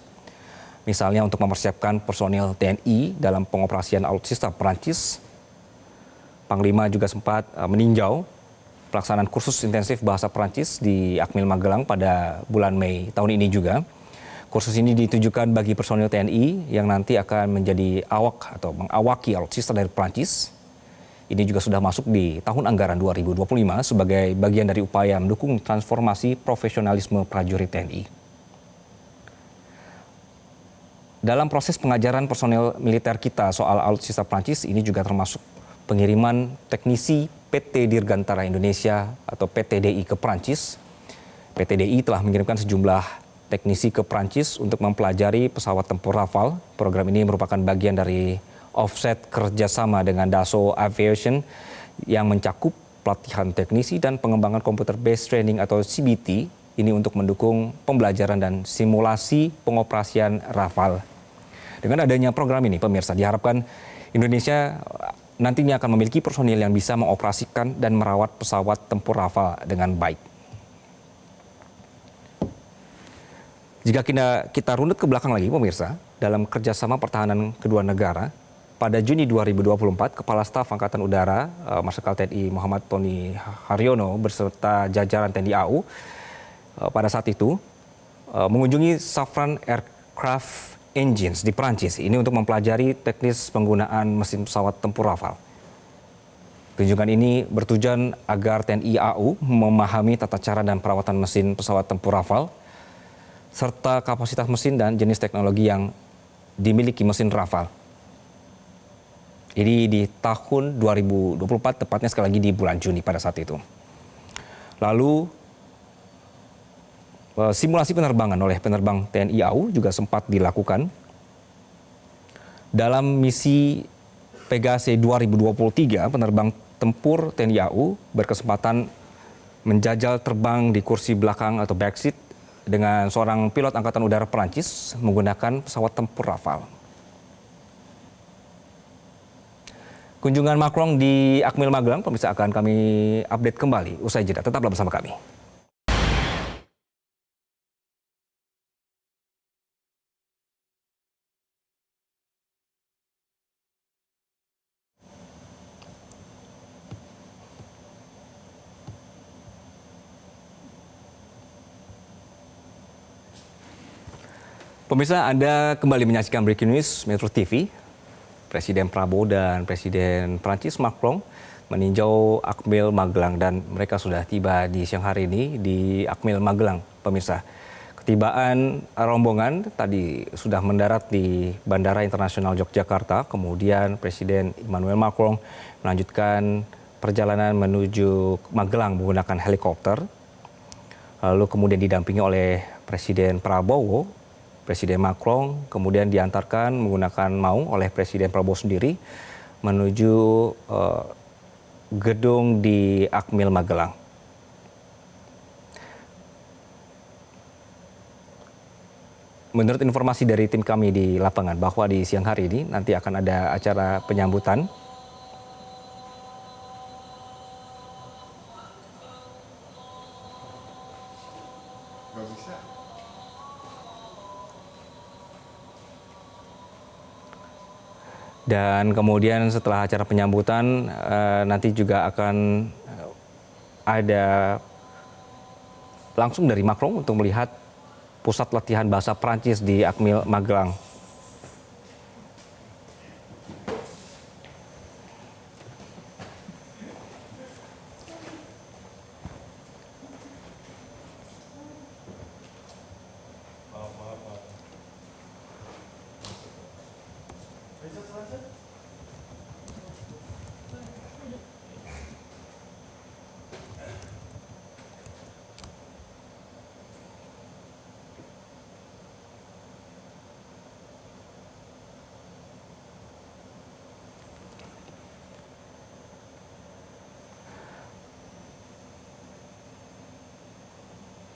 Misalnya untuk mempersiapkan personil TNI dalam pengoperasian alutsista Prancis, Panglima juga sempat meninjau pelaksanaan kursus intensif bahasa Prancis di Akmil Magelang pada bulan Mei tahun ini juga. Kursus ini ditujukan bagi personil TNI yang nanti akan menjadi awak atau mengawaki alutsista dari Prancis. Ini juga sudah masuk di tahun anggaran 2025 sebagai bagian dari upaya mendukung transformasi profesionalisme prajurit TNI. Dalam proses pengajaran personil militer kita soal alutsista Prancis ini juga termasuk pengiriman teknisi PT Dirgantara Indonesia atau PTDI ke Prancis. PTDI telah mengirimkan sejumlah teknisi ke Prancis untuk mempelajari pesawat tempur Rafale. Program ini merupakan bagian dari offset kerjasama dengan Dassault Aviation yang mencakup pelatihan teknisi dan pengembangan computer based training atau CBT. Ini untuk mendukung pembelajaran dan simulasi pengoperasian Rafale. Dengan adanya program ini, pemirsa, diharapkan Indonesia nantinya akan memiliki personil yang bisa mengoperasikan dan merawat pesawat tempur Rafale dengan baik. Jika kita runut ke belakang lagi, pemirsa, dalam kerjasama pertahanan kedua negara, pada Juni 2024, Kepala Staf Angkatan Udara, Marsikal TNI Muhammad Tony Haryono beserta jajaran TNI AU pada saat itu mengunjungi Safran Aircraft Engines di Prancis ini untuk mempelajari teknis penggunaan mesin pesawat tempur Rafale. Kunjungan ini bertujuan agar TNI AU memahami tata cara dan perawatan mesin pesawat tempur Rafale serta kapasitas mesin dan jenis teknologi yang dimiliki mesin Rafale. Ini di tahun 2024, tepatnya sekali lagi di bulan Juni pada saat itu. Lalu simulasi penerbangan oleh penerbang TNI AU juga sempat dilakukan. Dalam misi Pegase 2023, penerbang tempur TNI AU berkesempatan menjajal terbang di kursi belakang atau backseat dengan seorang pilot Angkatan Udara Perancis menggunakan pesawat tempur Rafale. Kunjungan Macron di Akmil Magelang, pemirsa, akan kami update kembali usai jeda. Tetaplah bersama kami. Pemirsa, Anda kembali menyaksikan Breaking News Metro TV. Presiden Prabowo dan Presiden Prancis Macron meninjau Akmil Magelang dan mereka sudah tiba di siang hari ini di Akmil Magelang, pemirsa. Ketibaan rombongan tadi sudah mendarat di Bandara Internasional Yogyakarta, kemudian Presiden Emmanuel Macron melanjutkan perjalanan menuju Magelang menggunakan helikopter. Lalu kemudian didampingi oleh Presiden Prabowo. Presiden Macron kemudian diantarkan menggunakan maung oleh Presiden Prabowo sendiri menuju gedung di Akmil Magelang. Menurut informasi dari tim kami di lapangan bahwa di siang hari ini nanti akan ada acara penyambutan Dan kemudian setelah acara penyambutan nanti juga akan ada langsung dari Macron untuk melihat pusat latihan bahasa Prancis di Akmil Magelang.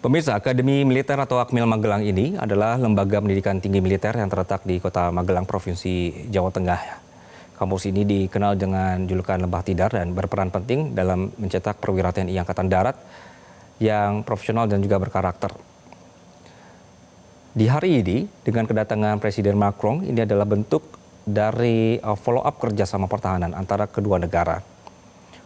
Pemirsa, Akademi Militer atau Akmil Magelang ini adalah lembaga pendidikan tinggi militer yang terletak di Kota Magelang, Provinsi Jawa Tengah. Kampus ini dikenal dengan julukan Lembah Tidar dan berperan penting dalam mencetak perwira TNI Angkatan Darat yang profesional dan juga berkarakter. Di hari ini, dengan kedatangan Presiden Macron, ini adalah bentuk dari follow-up kerjasama pertahanan antara kedua negara.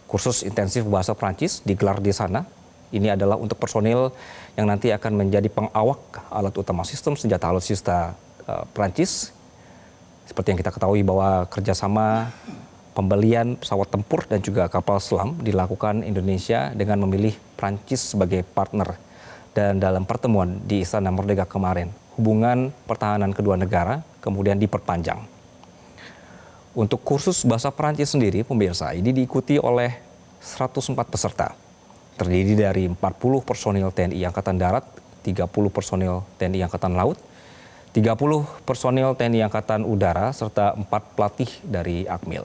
Kursus intensif bahasa Prancis digelar di sana. Ini adalah untuk personil yang nanti akan menjadi pengawak alat utama sistem senjata alutsista Prancis. Seperti yang kita ketahui bahwa kerjasama pembelian pesawat tempur dan juga kapal selam dilakukan Indonesia dengan memilih Prancis sebagai partner. Dan dalam pertemuan di Istana Merdeka kemarin, hubungan pertahanan kedua negara kemudian diperpanjang. Untuk kursus bahasa Prancis sendiri, pemirsa, ini diikuti oleh 104 peserta. Terdiri dari 40 personil TNI Angkatan Darat, 30 personil TNI Angkatan Laut, 30 personil TNI Angkatan Udara, serta 4 pelatih dari Akmil.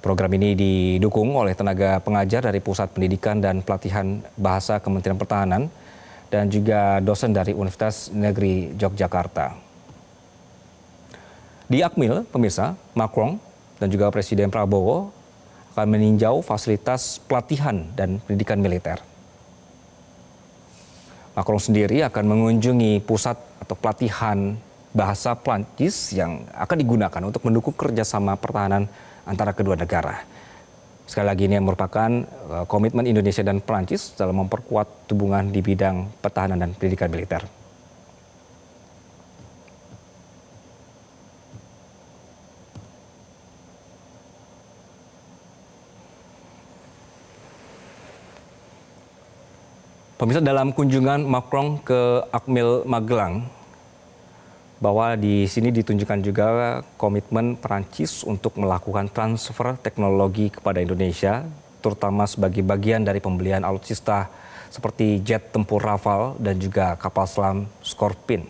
Program ini didukung oleh tenaga pengajar dari Pusat Pendidikan dan Pelatihan Bahasa Kementerian Pertahanan dan juga dosen dari Universitas Negeri Yogyakarta. Di Akmil, pemirsa, Macron dan juga Presiden Prabowo akan meninjau fasilitas pelatihan dan pendidikan militer. Macron sendiri akan mengunjungi pusat atau pelatihan bahasa Prancis yang akan digunakan untuk mendukung kerjasama pertahanan antara kedua negara. Sekali lagi ini merupakan komitmen Indonesia dan Prancis dalam memperkuat hubungan di bidang pertahanan dan pendidikan militer. Pemirsa, dalam kunjungan Macron ke Akmil Magelang, bahwa di sini ditunjukkan juga komitmen Prancis untuk melakukan transfer teknologi kepada Indonesia, terutama sebagai bagian dari pembelian alutsista seperti jet tempur Rafale dan juga kapal selam Scorpene.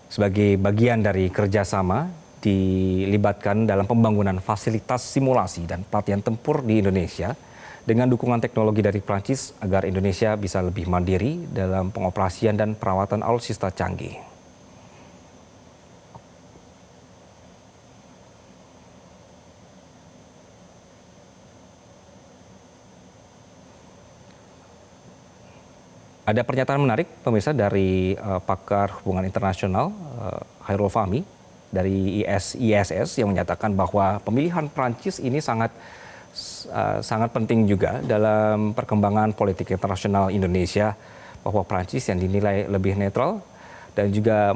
Sebagai bagian dari kerjasama, dilibatkan dalam pembangunan fasilitas simulasi dan pelatihan tempur di Indonesia, dengan dukungan teknologi dari Prancis agar Indonesia bisa lebih mandiri dalam pengoperasian dan perawatan alutsista canggih. Ada pernyataan menarik, pemirsa, dari pakar hubungan internasional Khairul Fahmi dari ISS yang menyatakan bahwa pemilihan Prancis ini sangat penting juga dalam perkembangan politik internasional Indonesia, bahwa Prancis yang dinilai lebih netral dan juga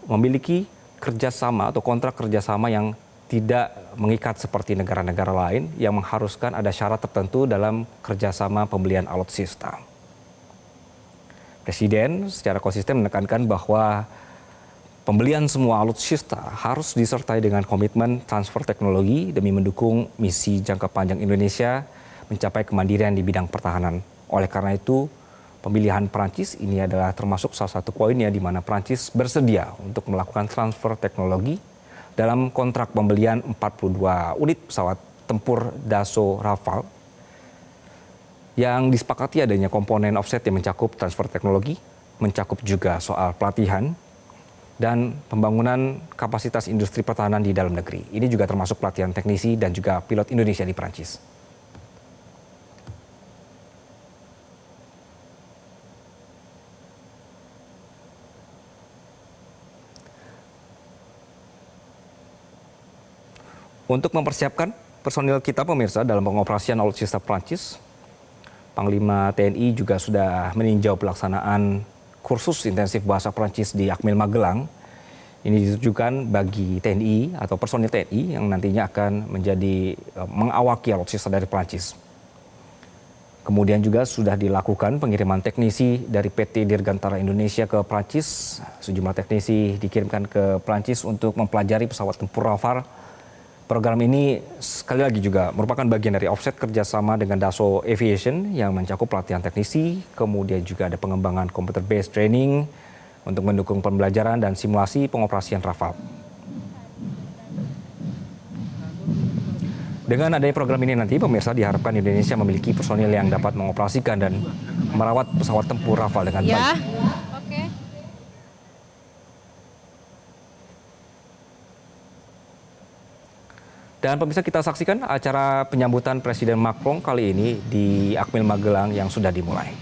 memiliki kerjasama atau kontrak kerjasama yang tidak mengikat seperti negara-negara lain yang mengharuskan ada syarat tertentu dalam kerjasama pembelian alutsista. Presiden secara konsisten menekankan bahwa pembelian semua alutsista harus disertai dengan komitmen transfer teknologi demi mendukung misi jangka panjang Indonesia mencapai kemandirian di bidang pertahanan. Oleh karena itu, pemilihan Prancis ini adalah termasuk salah satu poinnya di mana Prancis bersedia untuk melakukan transfer teknologi dalam kontrak pembelian 42 unit pesawat tempur Dassault Rafale yang disepakati adanya komponen offset yang mencakup transfer teknologi, mencakup juga soal pelatihan, dan pembangunan kapasitas industri pertahanan di dalam negeri. Ini juga termasuk pelatihan teknisi dan juga pilot Indonesia di Prancis. Untuk mempersiapkan personil kita pemirsa dalam pengoperasian alutsista Prancis, Panglima TNI juga sudah meninjau pelaksanaan kursus intensif bahasa Prancis di Akmil Magelang. Ini ditujukan bagi TNI atau personil TNI yang nantinya akan menjadi mengawaki alutsista dari Prancis. Kemudian juga sudah dilakukan pengiriman teknisi dari PT Dirgantara Indonesia ke Prancis. Sejumlah teknisi dikirimkan ke Prancis untuk mempelajari pesawat tempur Rafale. Program ini sekali lagi juga merupakan bagian dari offset kerjasama dengan Dassault Aviation yang mencakup pelatihan teknisi, kemudian juga ada pengembangan computer-based training untuk mendukung pembelajaran dan simulasi pengoperasian Rafale. Dengan adanya program ini nanti pemirsa diharapkan Indonesia memiliki personil yang dapat mengoperasikan dan merawat pesawat tempur Rafale dengan baik. Oke. Dan pemirsa, kita saksikan acara penyambutan Presiden Macron kali ini di Akmil Magelang yang sudah dimulai.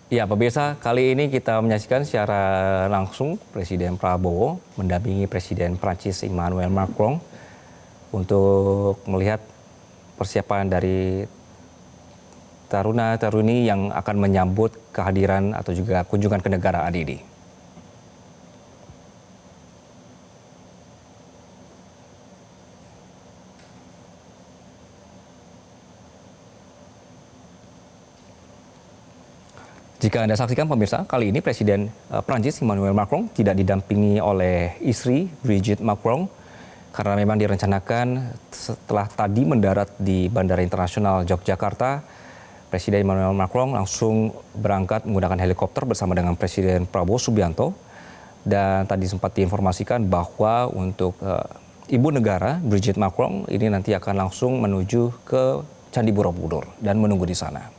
Ya, pemirsa, kali ini kita menyaksikan secara langsung Presiden Prabowo mendampingi Presiden Prancis Emmanuel Macron untuk melihat persiapan dari taruna-taruni yang akan menyambut kehadiran atau juga kunjungan kenegaraan ini. Jika Anda saksikan pemirsa, kali ini Presiden Prancis Emmanuel Macron tidak didampingi oleh istri Brigitte Macron karena memang direncanakan setelah tadi mendarat di Bandara Internasional Yogyakarta, Presiden Emmanuel Macron langsung berangkat menggunakan helikopter bersama dengan Presiden Prabowo Subianto. Dan tadi sempat diinformasikan bahwa untuk Ibu Negara Brigitte Macron ini nanti akan langsung menuju ke Candi Borobudur dan menunggu di sana.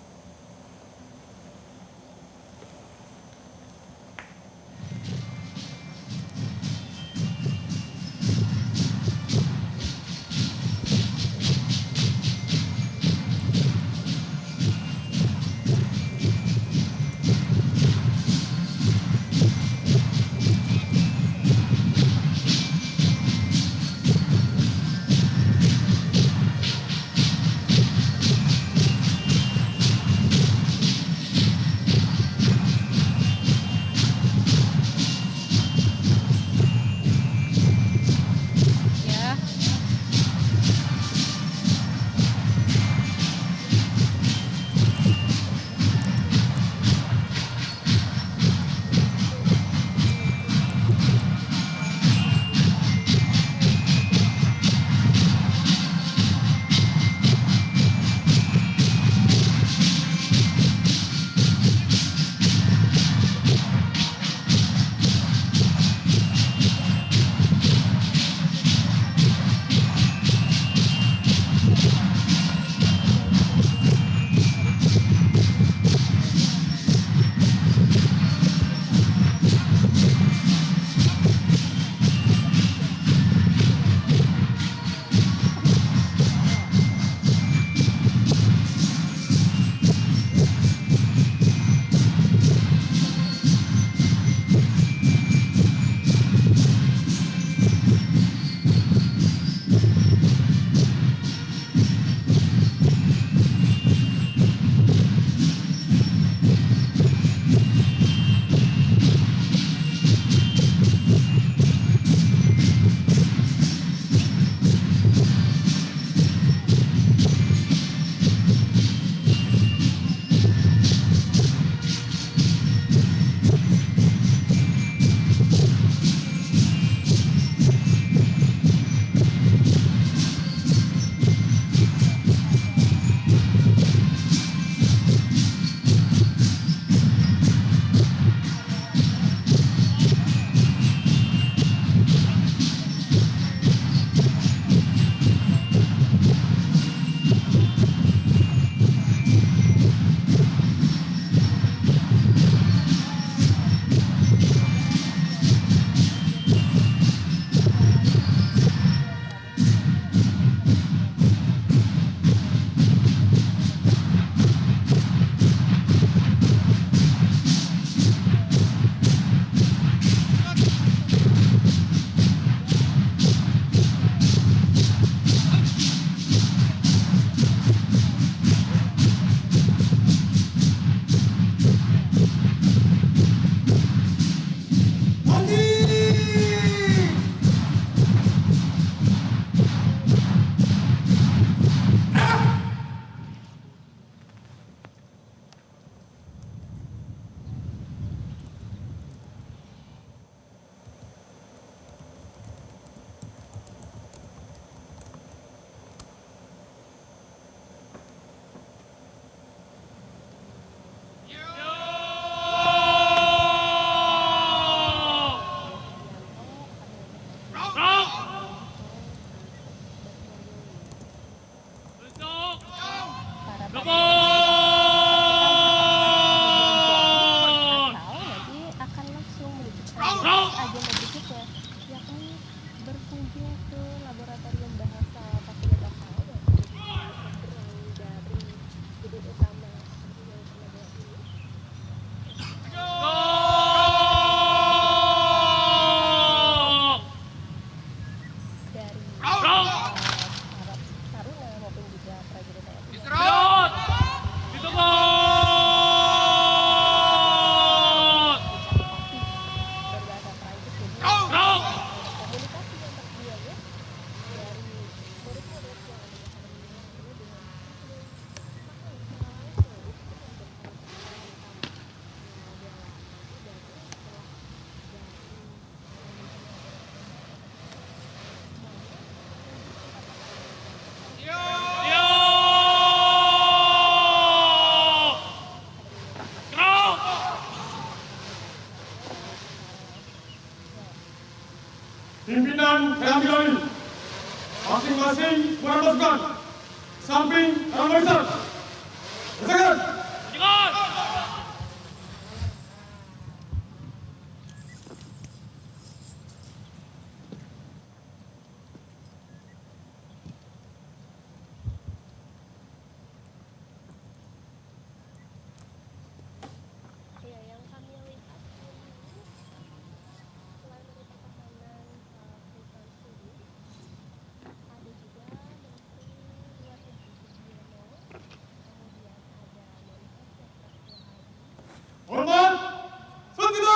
Pimpinan yang kami, masing-masing buat pasukan, samping dalam barisan. Bersakan. Ya, yang kami lihat ini selain dari pertahanan Sultan Sudi, ada juga Menteri Luar Negeri Sugiono, kemudian ada Menko Pmk Hadi. Hormat, Sugito!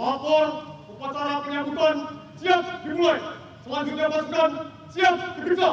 Lapor upacara penyambutan siap dimulai. Selanjutnya pasukan siap diperiksa.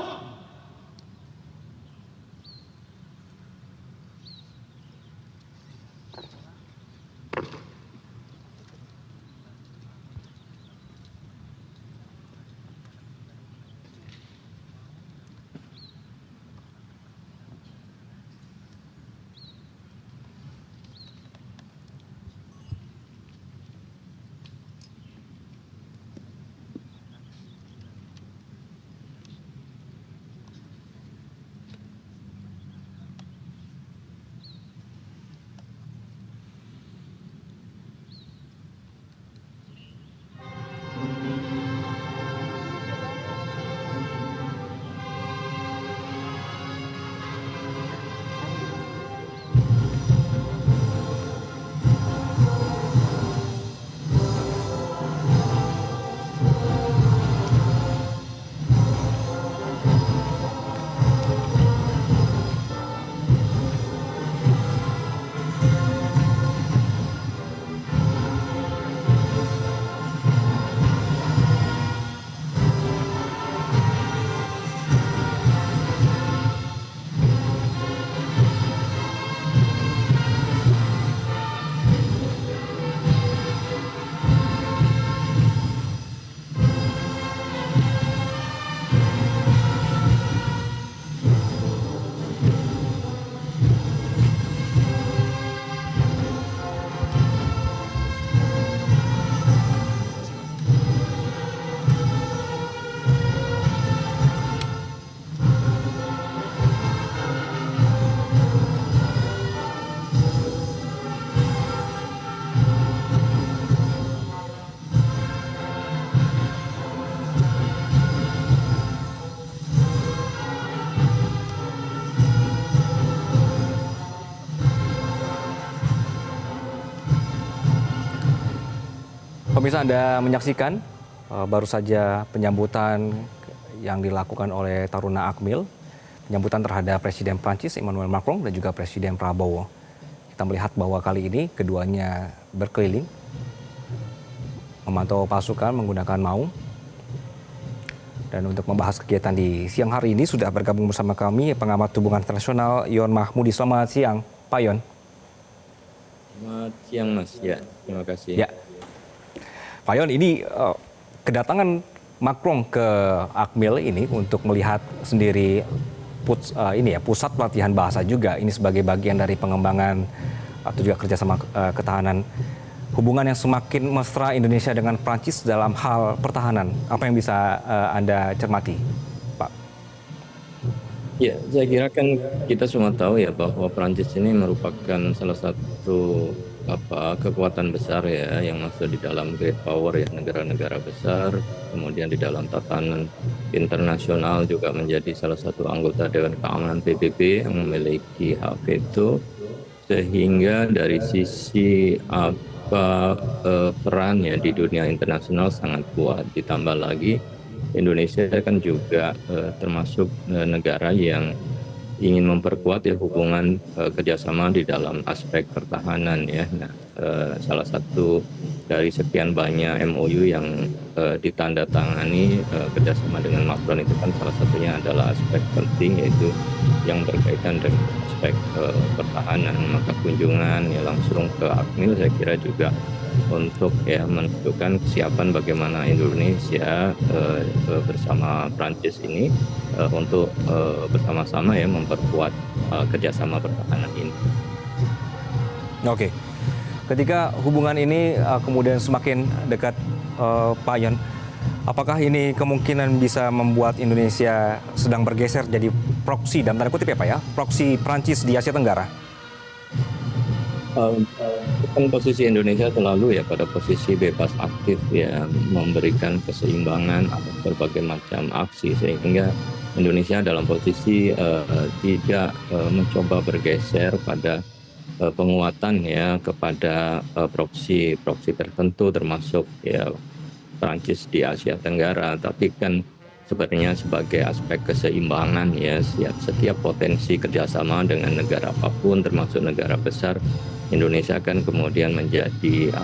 Pemirsa, Anda menyaksikan baru saja penyambutan yang dilakukan oleh Taruna Akmil, penyambutan terhadap Presiden Prancis Emmanuel Macron dan juga Presiden Prabowo. Kita melihat bahwa kali ini keduanya berkeliling memantau pasukan menggunakan maung. Dan untuk membahas kegiatan di siang hari ini sudah bergabung bersama kami pengamat hubungan internasional Yon Mahmudi. Selamat siang, Pak Yon. Selamat siang, Mas. Ya, terima kasih. Ya, Pak Yon, ini kedatangan Macron ke Akmil ini untuk melihat sendiri pusat pelatihan bahasa juga. Ini sebagai bagian dari pengembangan atau juga kerjasama ketahanan. Hubungan yang semakin mesra Indonesia dengan Prancis dalam hal pertahanan. Apa yang bisa Anda cermati, Pak? Ya, saya kira kan kita semua tahu ya bahwa Prancis ini merupakan salah satu kekuatan besar ya yang masuk di dalam great power ya, negara-negara besar. Kemudian di dalam tatanan internasional juga menjadi salah satu anggota Dewan Keamanan PBB yang memiliki hak veto, sehingga dari sisi peran ya di dunia internasional sangat kuat. Ditambah lagi Indonesia kan juga termasuk negara yang ingin memperkuat ya hubungan kerjasama di dalam aspek pertahanan ya. Nah, salah satu dari sekian banyak MOU yang ditandatangani kerjasama dengan Macron itu kan salah satunya adalah aspek penting, yaitu yang berkaitan dengan aspek pertahanan. Maka kunjungan ya langsung ke Akmil saya kira juga untuk ya menunjukkan kesiapan bagaimana Indonesia bersama Prancis ini untuk bersama-sama ya memperkuat kerjasama pertahanan ini. Oke, ketika hubungan ini kemudian semakin dekat, Pak Yon, apakah ini kemungkinan bisa membuat Indonesia sedang bergeser jadi proksi, dalam tanda kutip ya Pak ya, proksi Prancis di Asia Tenggara? Kan posisi Indonesia selalu ya pada posisi bebas aktif ya, memberikan keseimbangan atas berbagai macam aksi, sehingga Indonesia dalam posisi tidak mencoba bergeser pada penguatan ya kepada proksi tertentu, termasuk ya Prancis di Asia Tenggara. Tapi kan sebenarnya sebagai aspek keseimbangan ya, setiap potensi kerjasama dengan negara apapun termasuk negara besar, Indonesia kan kemudian menjadi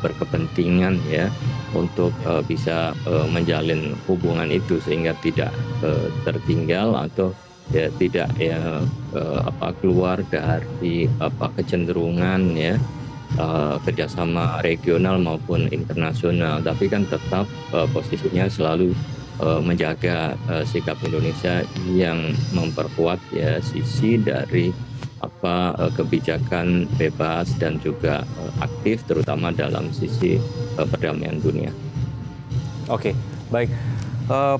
berkepentingan ya untuk bisa menjalin hubungan itu sehingga tidak tertinggal atau ya tidak keluar dari kecenderungan ya kerjasama regional maupun internasional. Tapi kan tetap posisinya selalu menjaga sikap Indonesia yang memperkuat ya sisi dari kebijakan bebas dan juga aktif, terutama dalam sisi perdamaian dunia. Oke, baik.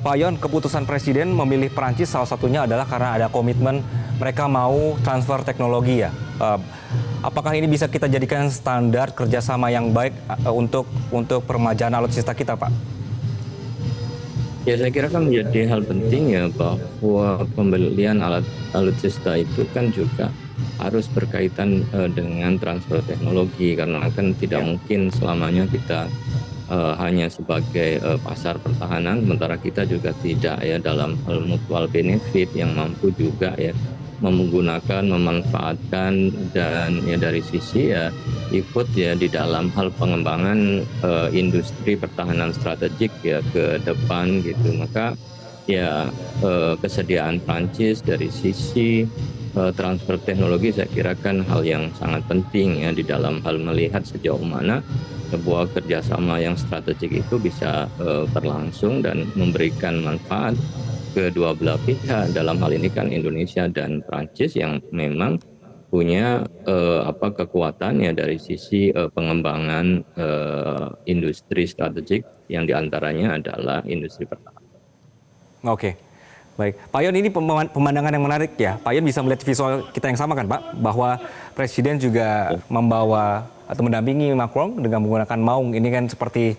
Pak Yon, keputusan Presiden memilih Prancis salah satunya adalah karena ada komitmen mereka mau transfer teknologi ya. Apakah ini bisa kita jadikan standar kerjasama yang baik untuk peremajaan alutsista kita, Pak? Ya, saya kira kan menjadi hal penting ya bahwa pembelian alutsista itu kan juga harus berkaitan dengan transfer teknologi, karena kan tidak mungkin selamanya kita hanya sebagai pasar pertahanan, sementara kita juga tidak ya dalam hal mutual benefit yang mampu juga ya menggunakan, memanfaatkan dan ya dari sisi ya ikut ya di dalam hal pengembangan industri pertahanan strategik ya ke depan gitu. Maka ya kesediaan Prancis dari sisi transfer teknologi saya kira kan hal yang sangat penting ya di dalam hal melihat sejauh mana sebuah kerjasama yang strategik itu bisa berlangsung dan memberikan manfaat kedua belah pihak. Dalam hal ini kan Indonesia dan Prancis yang memang punya kekuatan ya dari sisi pengembangan industri strategik yang diantaranya adalah industri pertahanan. Oke, baik. Pak Yon, ini pemandangan yang menarik ya. Pak Yon bisa melihat visual kita yang sama kan Pak? Bahwa Presiden juga membawa atau mendampingi Macron dengan menggunakan maung. Ini kan seperti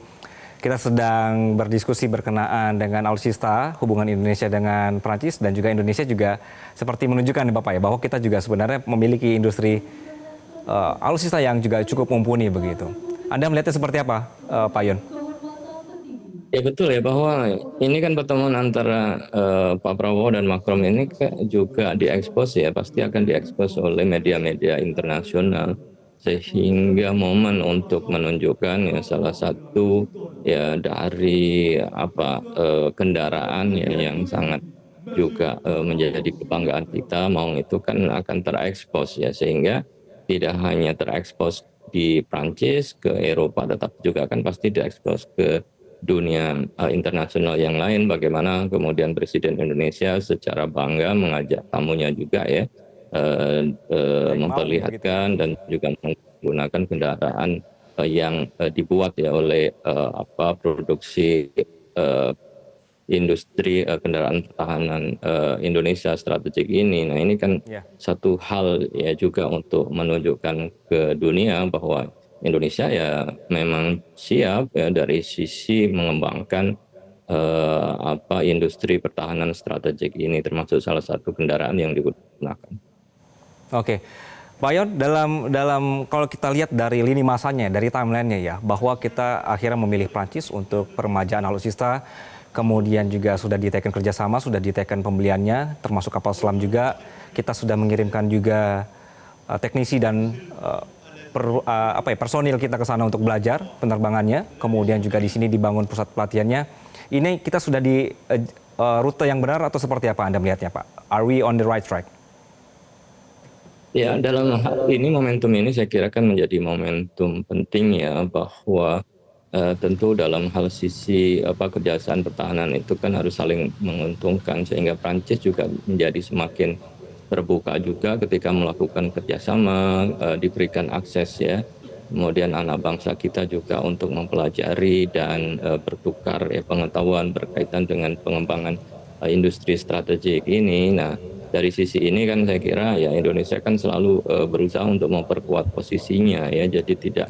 kita sedang berdiskusi berkenaan dengan alutsista, hubungan Indonesia dengan Prancis, dan juga Indonesia juga seperti menunjukkan Bapak ya, bahwa kita juga sebenarnya memiliki industri alutsista yang juga cukup mumpuni begitu. Anda melihatnya seperti apa, Pak Yon? Ya betul ya, bahwa ini kan pertemuan antara Pak Prabowo dan Macron ini juga diekspos ya, pasti akan diekspos oleh media-media internasional, sehingga momen untuk menunjukkan ya salah satu ya dari kendaraan ya yang sangat juga menjadi kebanggaan kita, mau itu kan akan terekspos ya, sehingga tidak hanya terekspos di Prancis ke Eropa, tetapi juga kan pasti diekspos ke dunia internasional yang lain. Bagaimana kemudian Presiden Indonesia secara bangga mengajak tamunya juga ya memperlihatkan dan juga menggunakan kendaraan yang dibuat ya oleh produksi industri kendaraan pertahanan Indonesia strategik ini. Nah ini kan satu hal ya juga untuk menunjukkan ke dunia bahwa Indonesia ya memang siap ya dari sisi mengembangkan industri pertahanan strategik ini, termasuk salah satu kendaraan yang digunakan. Oke, Pak Yon, dalam kalau kita lihat dari lini masanya, dari timelinenya ya, bahwa kita akhirnya memilih Prancis untuk permajaan alutsista, kemudian juga sudah diteken kerjasama, sudah diteken pembeliannya, termasuk kapal selam juga, kita sudah mengirimkan juga teknisi dan personil kita ke sana untuk belajar penerbangannya, kemudian juga di sini dibangun pusat pelatihannya. Ini kita sudah di rute yang benar atau seperti apa Anda melihatnya, Pak? Are we on the right track? Ya, dalam hal ini momentum ini saya kira kan menjadi momentum penting ya, bahwa tentu dalam hal sisi kerjasaan pertahanan itu kan harus saling menguntungkan, sehingga Prancis juga menjadi semakin terbuka juga ketika melakukan kerjasama, diberikan akses ya, kemudian anak bangsa kita juga untuk mempelajari dan bertukar pengetahuan berkaitan dengan pengembangan industri strategik ini. Nah dari sisi ini kan saya kira ya Indonesia kan selalu berusaha untuk memperkuat posisinya ya, jadi tidak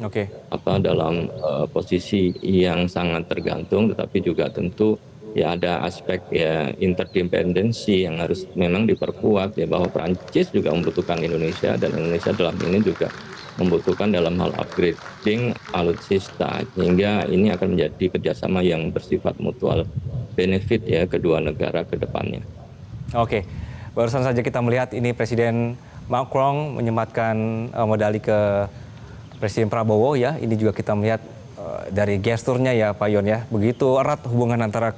dalam posisi yang sangat tergantung, tetapi juga tentu ya ada aspek ya interdependensi yang harus memang diperkuat ya, bahwa Prancis juga membutuhkan Indonesia dan Indonesia dalam ini juga membutuhkan dalam hal upgrading alutsista, sehingga ini akan menjadi kerjasama yang bersifat mutual benefit ya kedua negara ke depannya. Oke, barusan saja kita melihat ini Presiden Macron menyematkan medali ke Presiden Prabowo ya, ini juga kita melihat dari gesturnya ya Pak Yon ya, begitu erat hubungan antara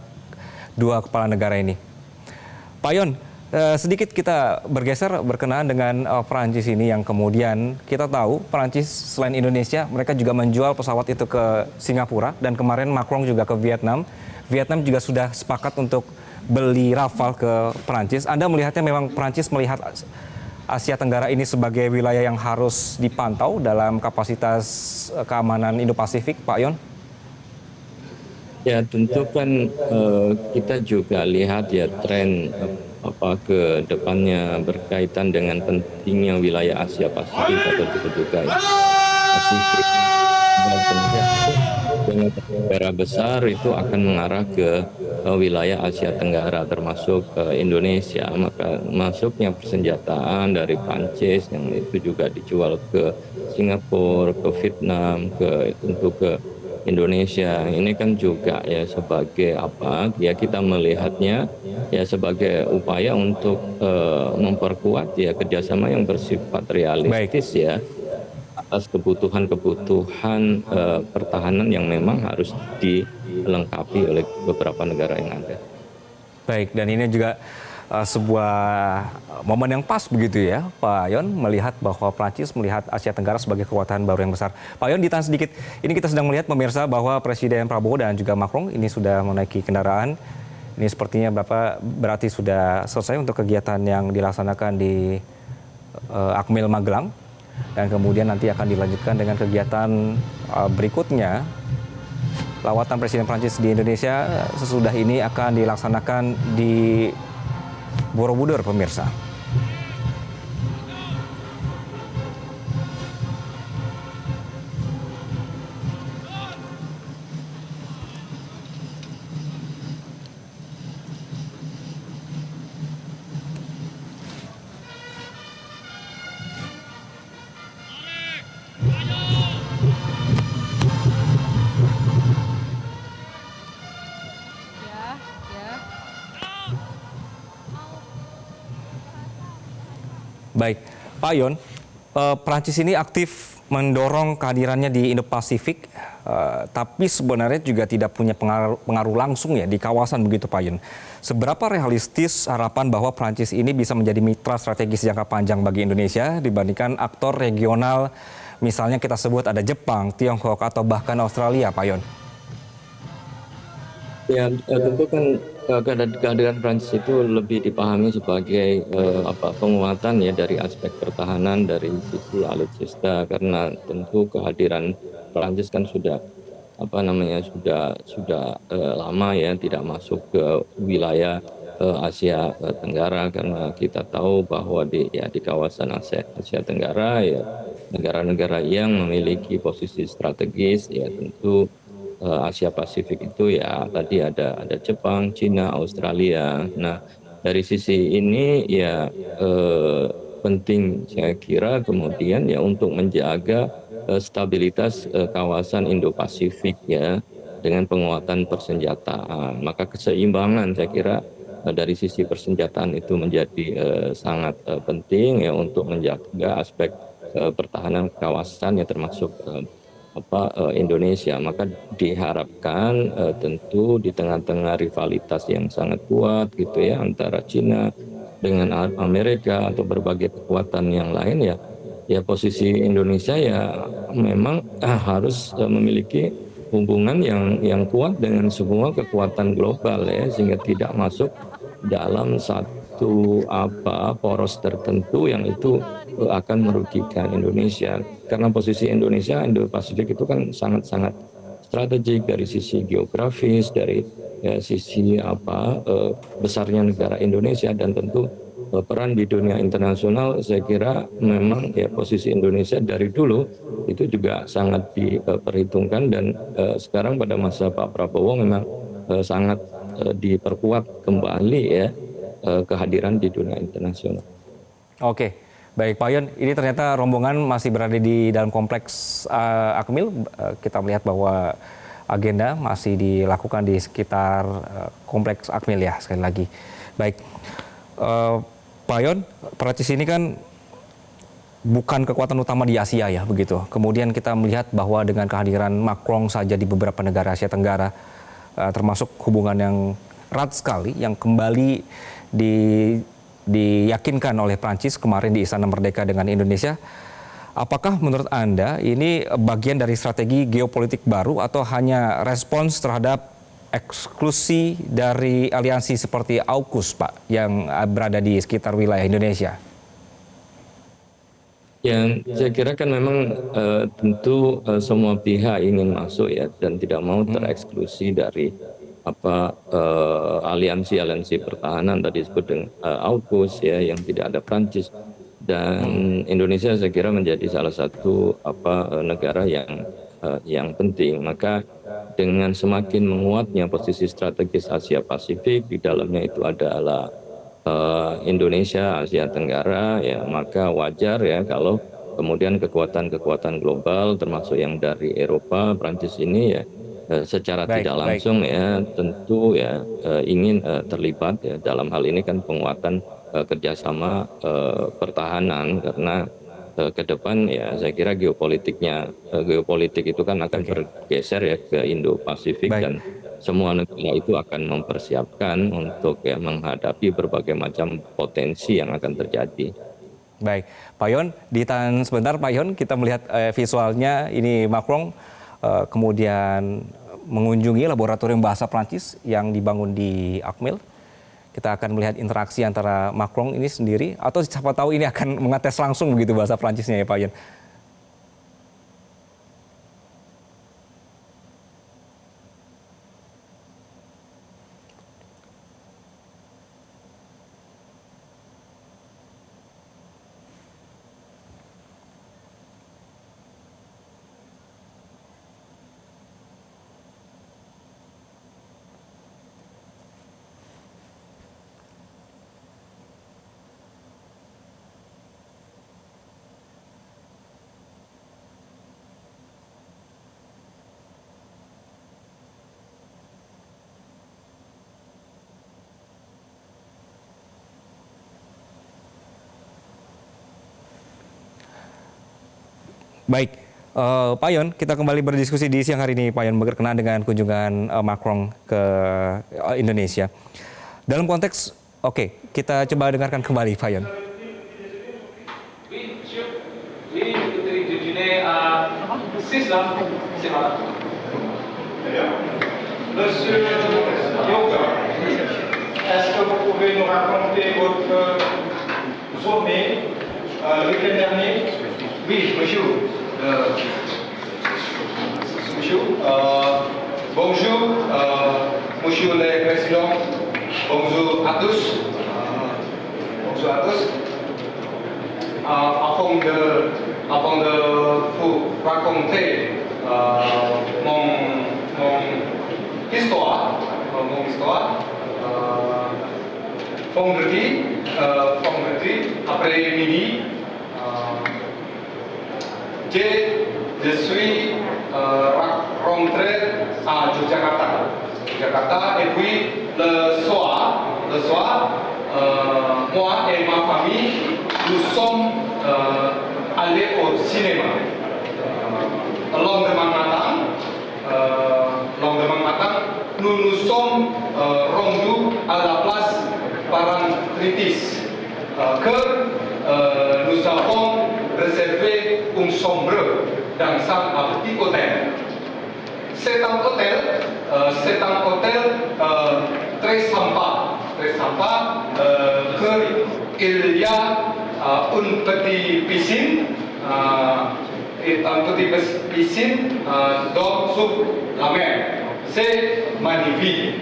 dua kepala negara ini. Pak Yon, sedikit kita bergeser berkenaan dengan Perancis ini yang kemudian kita tahu Perancis selain Indonesia mereka juga menjual pesawat itu ke Singapura, dan kemarin Macron juga ke Vietnam. Vietnam juga sudah sepakat untuk beli Rafale ke Perancis. Anda melihatnya memang Perancis melihat Asia Tenggara ini sebagai wilayah yang harus dipantau dalam kapasitas keamanan Indo-Pasifik, Pak Yon? Ya tentu kan kita juga lihat ya tren ke depannya berkaitan dengan pentingnya wilayah Asia Pasifik atau juga Pasifik dengan negara besar itu akan mengarah ke wilayah Asia Tenggara termasuk Indonesia. Maka masuknya persenjataan dari Prancis yang itu juga dijual ke Singapura, ke Vietnam, untuk ke Indonesia, ini kan juga ya sebagai ya kita melihatnya ya sebagai upaya untuk memperkuat ya kerjasama yang bersifat realistis ya atas kebutuhan pertahanan yang memang harus dilengkapi oleh beberapa negara yang ada. Baik, dan ini juga sebuah momen yang pas begitu ya Pak Yon, melihat bahwa Prancis melihat Asia Tenggara sebagai kekuatan baru yang besar. Pak Yon, ditahan sedikit, ini kita sedang melihat pemirsa bahwa Presiden Prabowo dan juga Macron ini sudah menaiki kendaraan. Ini sepertinya berarti sudah selesai untuk kegiatan yang dilaksanakan di Akmil Magelang, dan kemudian nanti akan dilanjutkan dengan kegiatan berikutnya. Lawatan Presiden Prancis di Indonesia sesudah ini akan dilaksanakan di Borobudur, pemirsa. Baik, Pak Yon, Prancis ini aktif mendorong kehadirannya di Indo-Pasifik, tapi sebenarnya juga tidak punya pengaruh langsung ya di kawasan begitu Pak Yon. Seberapa realistis harapan bahwa Prancis ini bisa menjadi mitra strategis jangka panjang bagi Indonesia dibandingkan aktor regional, misalnya kita sebut ada Jepang, Tiongkok, atau bahkan Australia, Pak Yon? Ya, tentu kan kehadiran Prancis itu lebih dipahami sebagai penguatan ya dari aspek pertahanan dari sisi alutsista, karena tentu kehadiran Prancis kan sudah lama ya tidak masuk ke wilayah Asia Tenggara, karena kita tahu bahwa di kawasan Asia Tenggara ya negara-negara yang memiliki posisi strategis ya tentu Asia Pasifik itu ya tadi ada Jepang, Cina, Australia. Nah, dari sisi ini ya penting saya kira kemudian ya untuk menjaga stabilitas kawasan Indo-Pasifik ya dengan penguatan persenjataan. Maka keseimbangan saya kira dari sisi persenjataan itu menjadi sangat penting ya untuk menjaga aspek pertahanan kawasan ya termasuk Indonesia. Maka diharapkan tentu di tengah-tengah rivalitas yang sangat kuat gitu ya antara Cina dengan Amerika atau berbagai kekuatan yang lain ya posisi Indonesia ya memang harus memiliki hubungan yang kuat dengan semua kekuatan global ya, sehingga tidak masuk dalam satu poros tertentu yang itu akan merugikan Indonesia. Karena posisi Indonesia Indo-Pasifik itu kan sangat-sangat strategik dari sisi geografis, dari sisi besarnya negara Indonesia, dan tentu peran di dunia internasional. Saya kira memang ya posisi Indonesia dari dulu itu juga sangat diperhitungkan, dan sekarang pada masa Pak Prabowo memang sangat diperkuat kembali ya kehadiran di dunia internasional. Oke, baik Pak Yon, ini ternyata rombongan masih berada di dalam kompleks Akmil. Kita melihat bahwa agenda masih dilakukan di sekitar kompleks Akmil ya, sekali lagi. Baik, Pak Yon, Prancis ini kan bukan kekuatan utama di Asia ya, begitu. Kemudian kita melihat bahwa dengan kehadiran Macron saja di beberapa negara Asia Tenggara, termasuk hubungan yang erat sekali, yang kembali diyakinkan oleh Prancis kemarin di Istana Merdeka dengan Indonesia. Apakah menurut Anda ini bagian dari strategi geopolitik baru atau hanya respons terhadap eksklusi dari aliansi seperti AUKUS, Pak, yang berada di sekitar wilayah Indonesia? Ya, saya kira kan memang tentu semua pihak ingin masuk ya dan tidak mau tereksklusi dari aliansi pertahanan tadi disebut dengan AUKUS ya, yang tidak ada Prancis. Dan Indonesia saya kira menjadi salah satu negara yang penting. Maka dengan semakin menguatnya posisi strategis Asia Pasifik, di dalamnya itu adalah Indonesia, Asia Tenggara ya, maka wajar ya kalau kemudian kekuatan-kekuatan global termasuk yang dari Eropa, Prancis ini ya secara tidak langsung ya tentu ya ingin terlibat ya dalam hal ini kan penguatan kerjasama pertahanan, karena ke depan ya saya kira geopolitik itu kan akan bergeser ya ke Indo-Pasifik, dan semua negara itu akan mempersiapkan untuk ya menghadapi berbagai macam potensi yang akan terjadi. Baik, Pak Yon, ditahan sebentar Pak Yon, kita melihat visualnya ini Macron kemudian mengunjungi laboratorium bahasa Prancis yang dibangun di Akmil. Kita akan melihat interaksi antara Macron ini sendiri, atau siapa tahu ini akan mengetes langsung begitu bahasa Prancisnya ya Pak Yon. Baik, Pak Yon, kita kembali berdiskusi di siang hari ini, Pak Yon, berkenaan dengan kunjungan Macron ke Indonesia. Dalam konteks, oke, kita coba dengarkan kembali, Pak Yon. Monsieur Yoga, est-ce que vous pouvez nous raconter votre journée le week-end dernier? Oui, monsieur. Bonjour, monsieur le président. Bonjour à tous. Bonjour à tous. Avant de vous raconter mon histoire, vendredi après-midi, je suis rentré à Jakarta, et puis le soir, moi et ma famille, nous sommes allés au cinéma. Le lendemain matin, nous nous sommes rendus à la place Parangtritis, que nous avons réservé une chambre dans un petit hôtel. C'est un hôtel très sympa, il y a une petite piscine, sur la mer. C'est magnifique.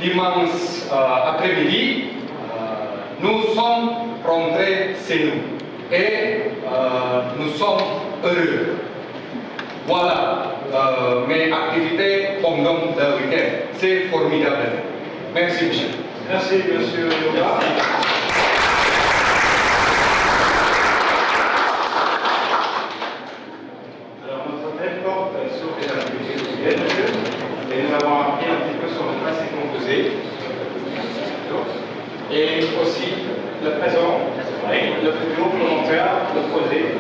Dimanche après-midi, nous sommes rentrés chez nous et nous sommes heureux. Voilà mes activités pendant le week-end. C'est formidable. Merci, monsieur. Merci, monsieur Yoga. Alors, notre hôtel porte sur les activités quotidiennes, monsieur, et nous avons appris un petit peu sur le principe composé, et aussi le présent, le futur, le long terme, le projet.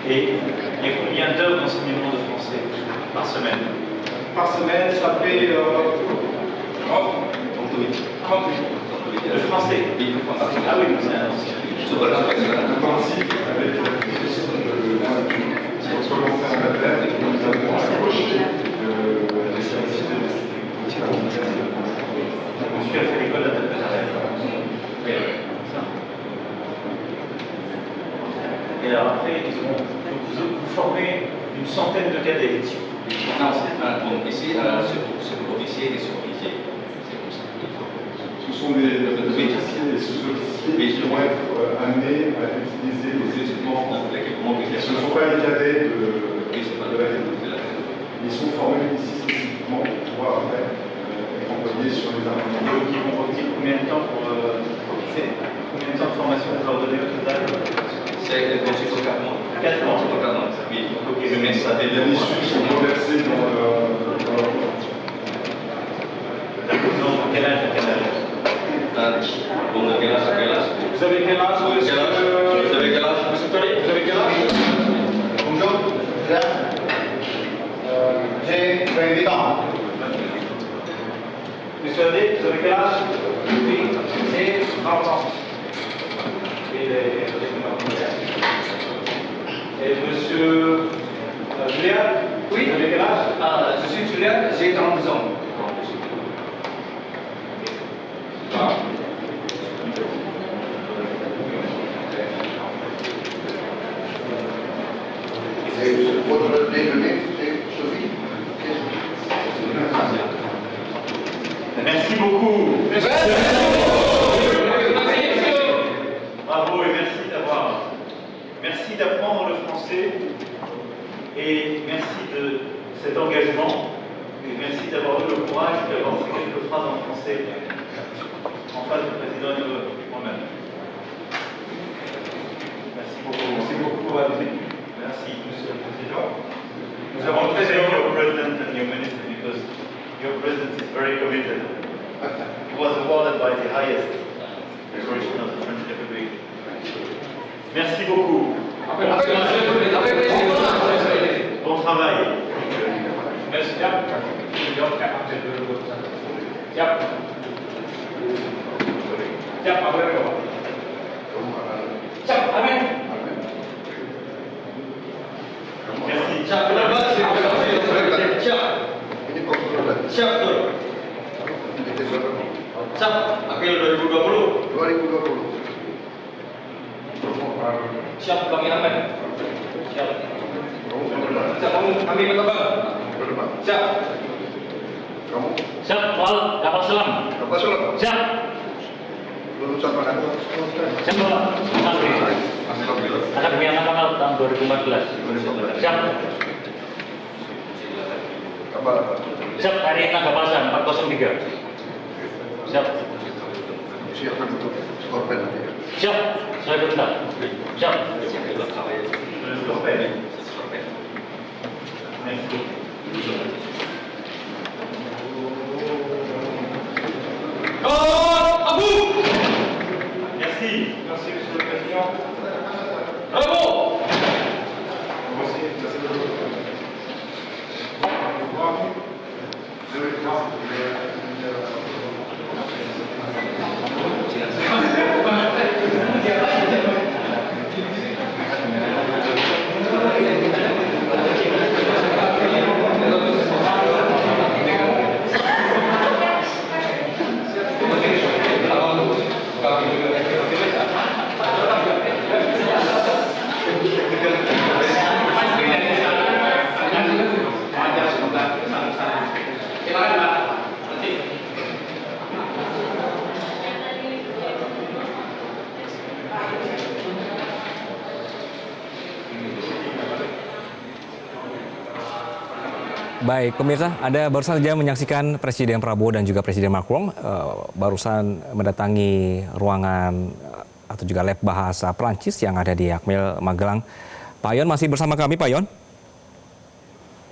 Et il y a combien d'heures d'enseignement de français par semaine? Par semaine, ça fait 38. Le français? Oui, le français. Ah oui, c'est un ancien. Sur la principe avec sur l'ancien Madeleine, nous avons approché des services de monsieur a fait l'école d'interprétation. Et alors après, vous formez une centaine de cadets. Non, bon, ici, c'est pour officiers et sous-officiers. C'est comme ça. Ce sont des officiers et sous-officiers qui vont être amenés à utiliser les équipements français. Ce ne sont pas les cadets de la tête. Ils sont formés ici spécifiquement pour pouvoir après être employés sur les armements. Donc ils vont retirer combien de temps pour combien de temps de formation vous leur donnez au total? C'est 4 mois. 4 mois. Oui, mais ça fait bien issus sont reversés dans leur D'accord, quel âge? Bon, de quel âge à quel âge? Vous avez quel âge? Vous avez quel âge? Monsieur Tollet, vous avez quel âge? Bonjour, j'ai 28 ans. Monsieur Adé, vous avez quel âge? Oui, j'ai 30 ans. Et monsieur Julien? Oui. Vous avez quel âge? Je suis Julien, j'ai 32 ans. Votre déjeuner, c'est Sophie? Merci beaucoup. Bravo et merci d'apprendre le français et merci de cet engagement et merci d'avoir eu le courage d'avoir fait quelques phrases en français en face du président et de moi-même. Merci beaucoup à vous. Merci, Monsieur le Président. Nous avons très thank your President and your Minister because your President is very committed. He was awarded by the highest decoration of the French Republic. Merci Merci beaucoup. Bon travail. April 2020. Siap Bang Irman. Siap. Siap kamu ambil ke Bang. Siap. Kamu? Siap, kapal selam. Siap. Lulusan mana? Siap, Bapak. Akademi Angkatan tahun 2014. Siap. Siap, hari Nagapasa 403. Siap. Siapkan untuk skorpen nanti. Siap, saya perintah. Siap. Merci. Merci, Monsieur le Président. Bravo. Baik, pemirsa, Anda barusan saja menyaksikan Presiden Prabowo dan juga Presiden Macron barusan mendatangi ruangan atau juga lab bahasa Prancis yang ada di Akmil Magelang. Pak Yon masih bersama kami, Pak Yon?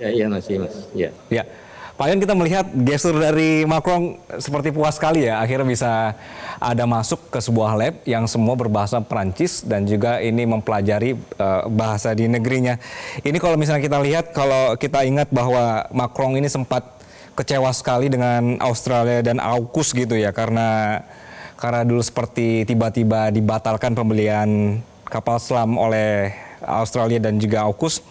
Iya masih, Mas. Ya. Pak Yon, kita melihat gestur dari Macron seperti puas sekali ya, akhirnya bisa ada masuk ke sebuah lab yang semua berbahasa Perancis dan juga ini mempelajari bahasa di negerinya. Ini kalau misalnya kita lihat, kalau kita ingat bahwa Macron ini sempat kecewa sekali dengan Australia dan AUKUS gitu ya, karena dulu seperti tiba-tiba dibatalkan pembelian kapal selam oleh Australia dan juga AUKUS.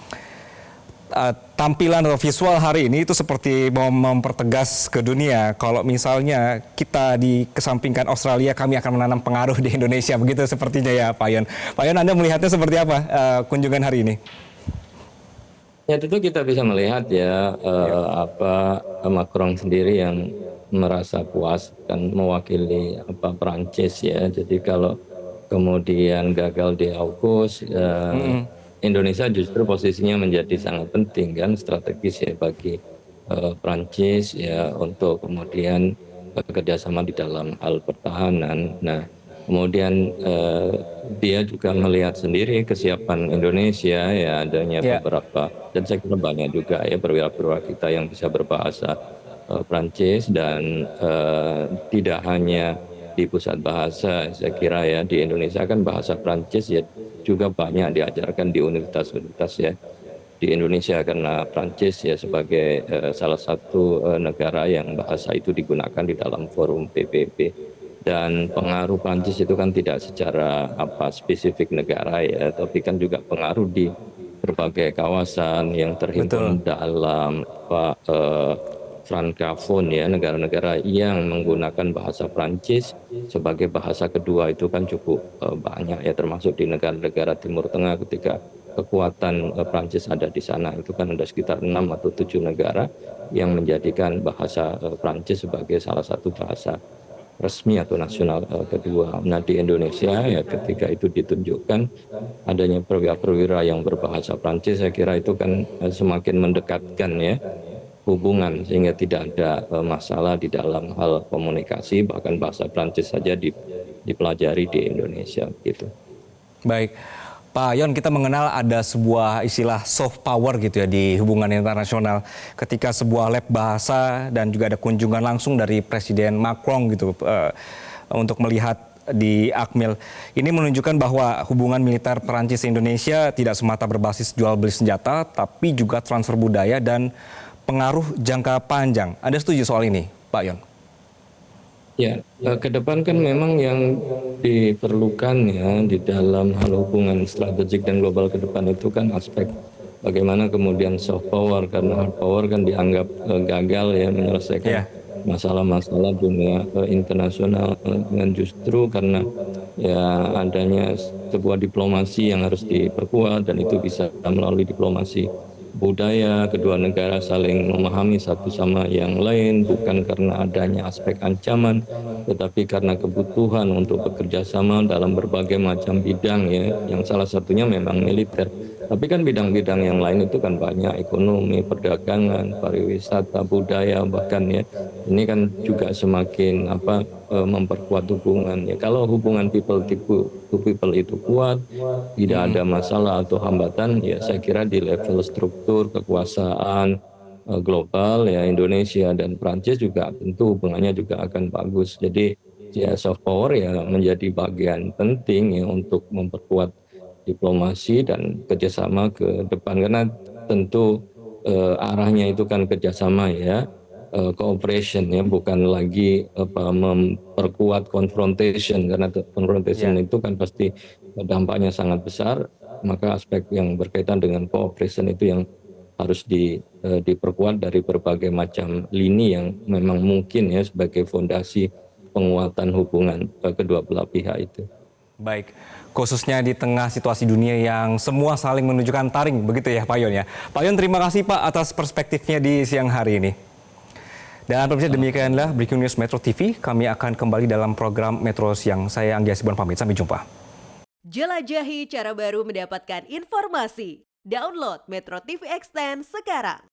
Tampilan atau visual hari ini itu seperti mau mempertegas ke dunia kalau misalnya kita dikesampingkan Australia, kami akan menanam pengaruh di Indonesia, begitu sepertinya ya Pak Yon. Pak Yon, Anda melihatnya seperti apa kunjungan hari ini? Ya tentu kita bisa melihat ya apa Macron sendiri yang merasa puas dan mewakili Perancis ya. Jadi kalau kemudian gagal di AUKUS, Indonesia justru posisinya menjadi sangat penting kan, strategis ya bagi Prancis ya untuk kemudian bekerjasama di dalam hal pertahanan. Nah kemudian dia juga melihat sendiri kesiapan Indonesia ya, adanya beberapa, dan saya kira banyak juga ya perwira-perwira kita yang bisa berbahasa Prancis dan tidak hanya di pusat bahasa, saya kira ya di Indonesia kan bahasa Prancis ya juga banyak diajarkan di universitas-universitas ya di Indonesia, karena Prancis ya sebagai salah satu negara yang bahasa itu digunakan di dalam forum PBB, dan pengaruh Prancis itu kan tidak secara spesifik negara ya, tapi kan juga pengaruh di berbagai kawasan yang terhimpun dalam Francophone ya, negara-negara yang menggunakan bahasa Prancis sebagai bahasa kedua itu kan cukup banyak ya, termasuk di negara-negara Timur Tengah. Ketika kekuatan Prancis ada di sana, itu kan ada sekitar 6 atau 7 negara yang menjadikan bahasa Prancis sebagai salah satu bahasa resmi atau nasional kedua. Nah di Indonesia ya ketika itu ditunjukkan adanya perwira-perwira yang berbahasa Prancis, saya kira itu kan semakin mendekatkan ya hubungan, sehingga tidak ada masalah di dalam hal komunikasi, bahkan bahasa Prancis saja dipelajari di Indonesia gitu. Baik, Pak Yon, kita mengenal ada sebuah istilah soft power gitu ya di hubungan internasional, ketika sebuah lab bahasa dan juga ada kunjungan langsung dari Presiden Macron gitu untuk melihat di Akmil. Ini menunjukkan bahwa hubungan militer Perancis-Indonesia tidak semata berbasis jual beli senjata, tapi juga transfer budaya dan pengaruh jangka panjang. Anda setuju soal ini, Pak Yon? Ya, ke depan kan memang yang diperlukan ya di dalam hal hubungan strategik dan global ke depan itu kan aspek bagaimana kemudian soft power, karena hard power kan dianggap gagal ya menyelesaikan masalah-masalah dunia internasional, dengan justru karena ya adanya sebuah diplomasi yang harus diperkuat, dan itu bisa melalui diplomasi budaya, kedua negara saling memahami satu sama yang lain, bukan karena adanya aspek ancaman, tetapi karena kebutuhan untuk bekerja sama dalam berbagai macam bidang ya, yang salah satunya memang militer. Tapi kan bidang-bidang yang lain itu kan banyak, ekonomi, perdagangan, pariwisata, budaya, bahkan ya ini kan juga semakin memperkuat hubungan ya. Kalau hubungan people to people itu kuat, tidak ada masalah atau hambatan ya, saya kira di level struktur kekuasaan global ya, Indonesia dan Prancis juga tentu hubungannya juga akan bagus. Jadi ya soft power ya menjadi bagian penting ya untuk memperkuat diplomasi dan kerjasama ke depan, karena tentu arahnya itu kan kerjasama ya, cooperation ya, bukan lagi memperkuat confrontation, karena confrontation itu kan pasti dampaknya sangat besar. Maka aspek yang berkaitan dengan cooperation itu yang harus diperkuat dari berbagai macam lini yang memang mungkin ya sebagai fondasi penguatan hubungan kedua belah pihak itu. Baik, khususnya di tengah situasi dunia yang semua saling menunjukkan taring, begitu ya Pak Yon ya. Pak Yon, terima kasih Pak atas perspektifnya di siang hari ini. Dan pemirsa, demikianlah Breaking News Metro TV. Kami akan kembali dalam program Metro Siang. Saya Anggi Hasibuan pamit, sampai jumpa. Jelajahi cara baru mendapatkan informasi. Download Metro TV Extend sekarang.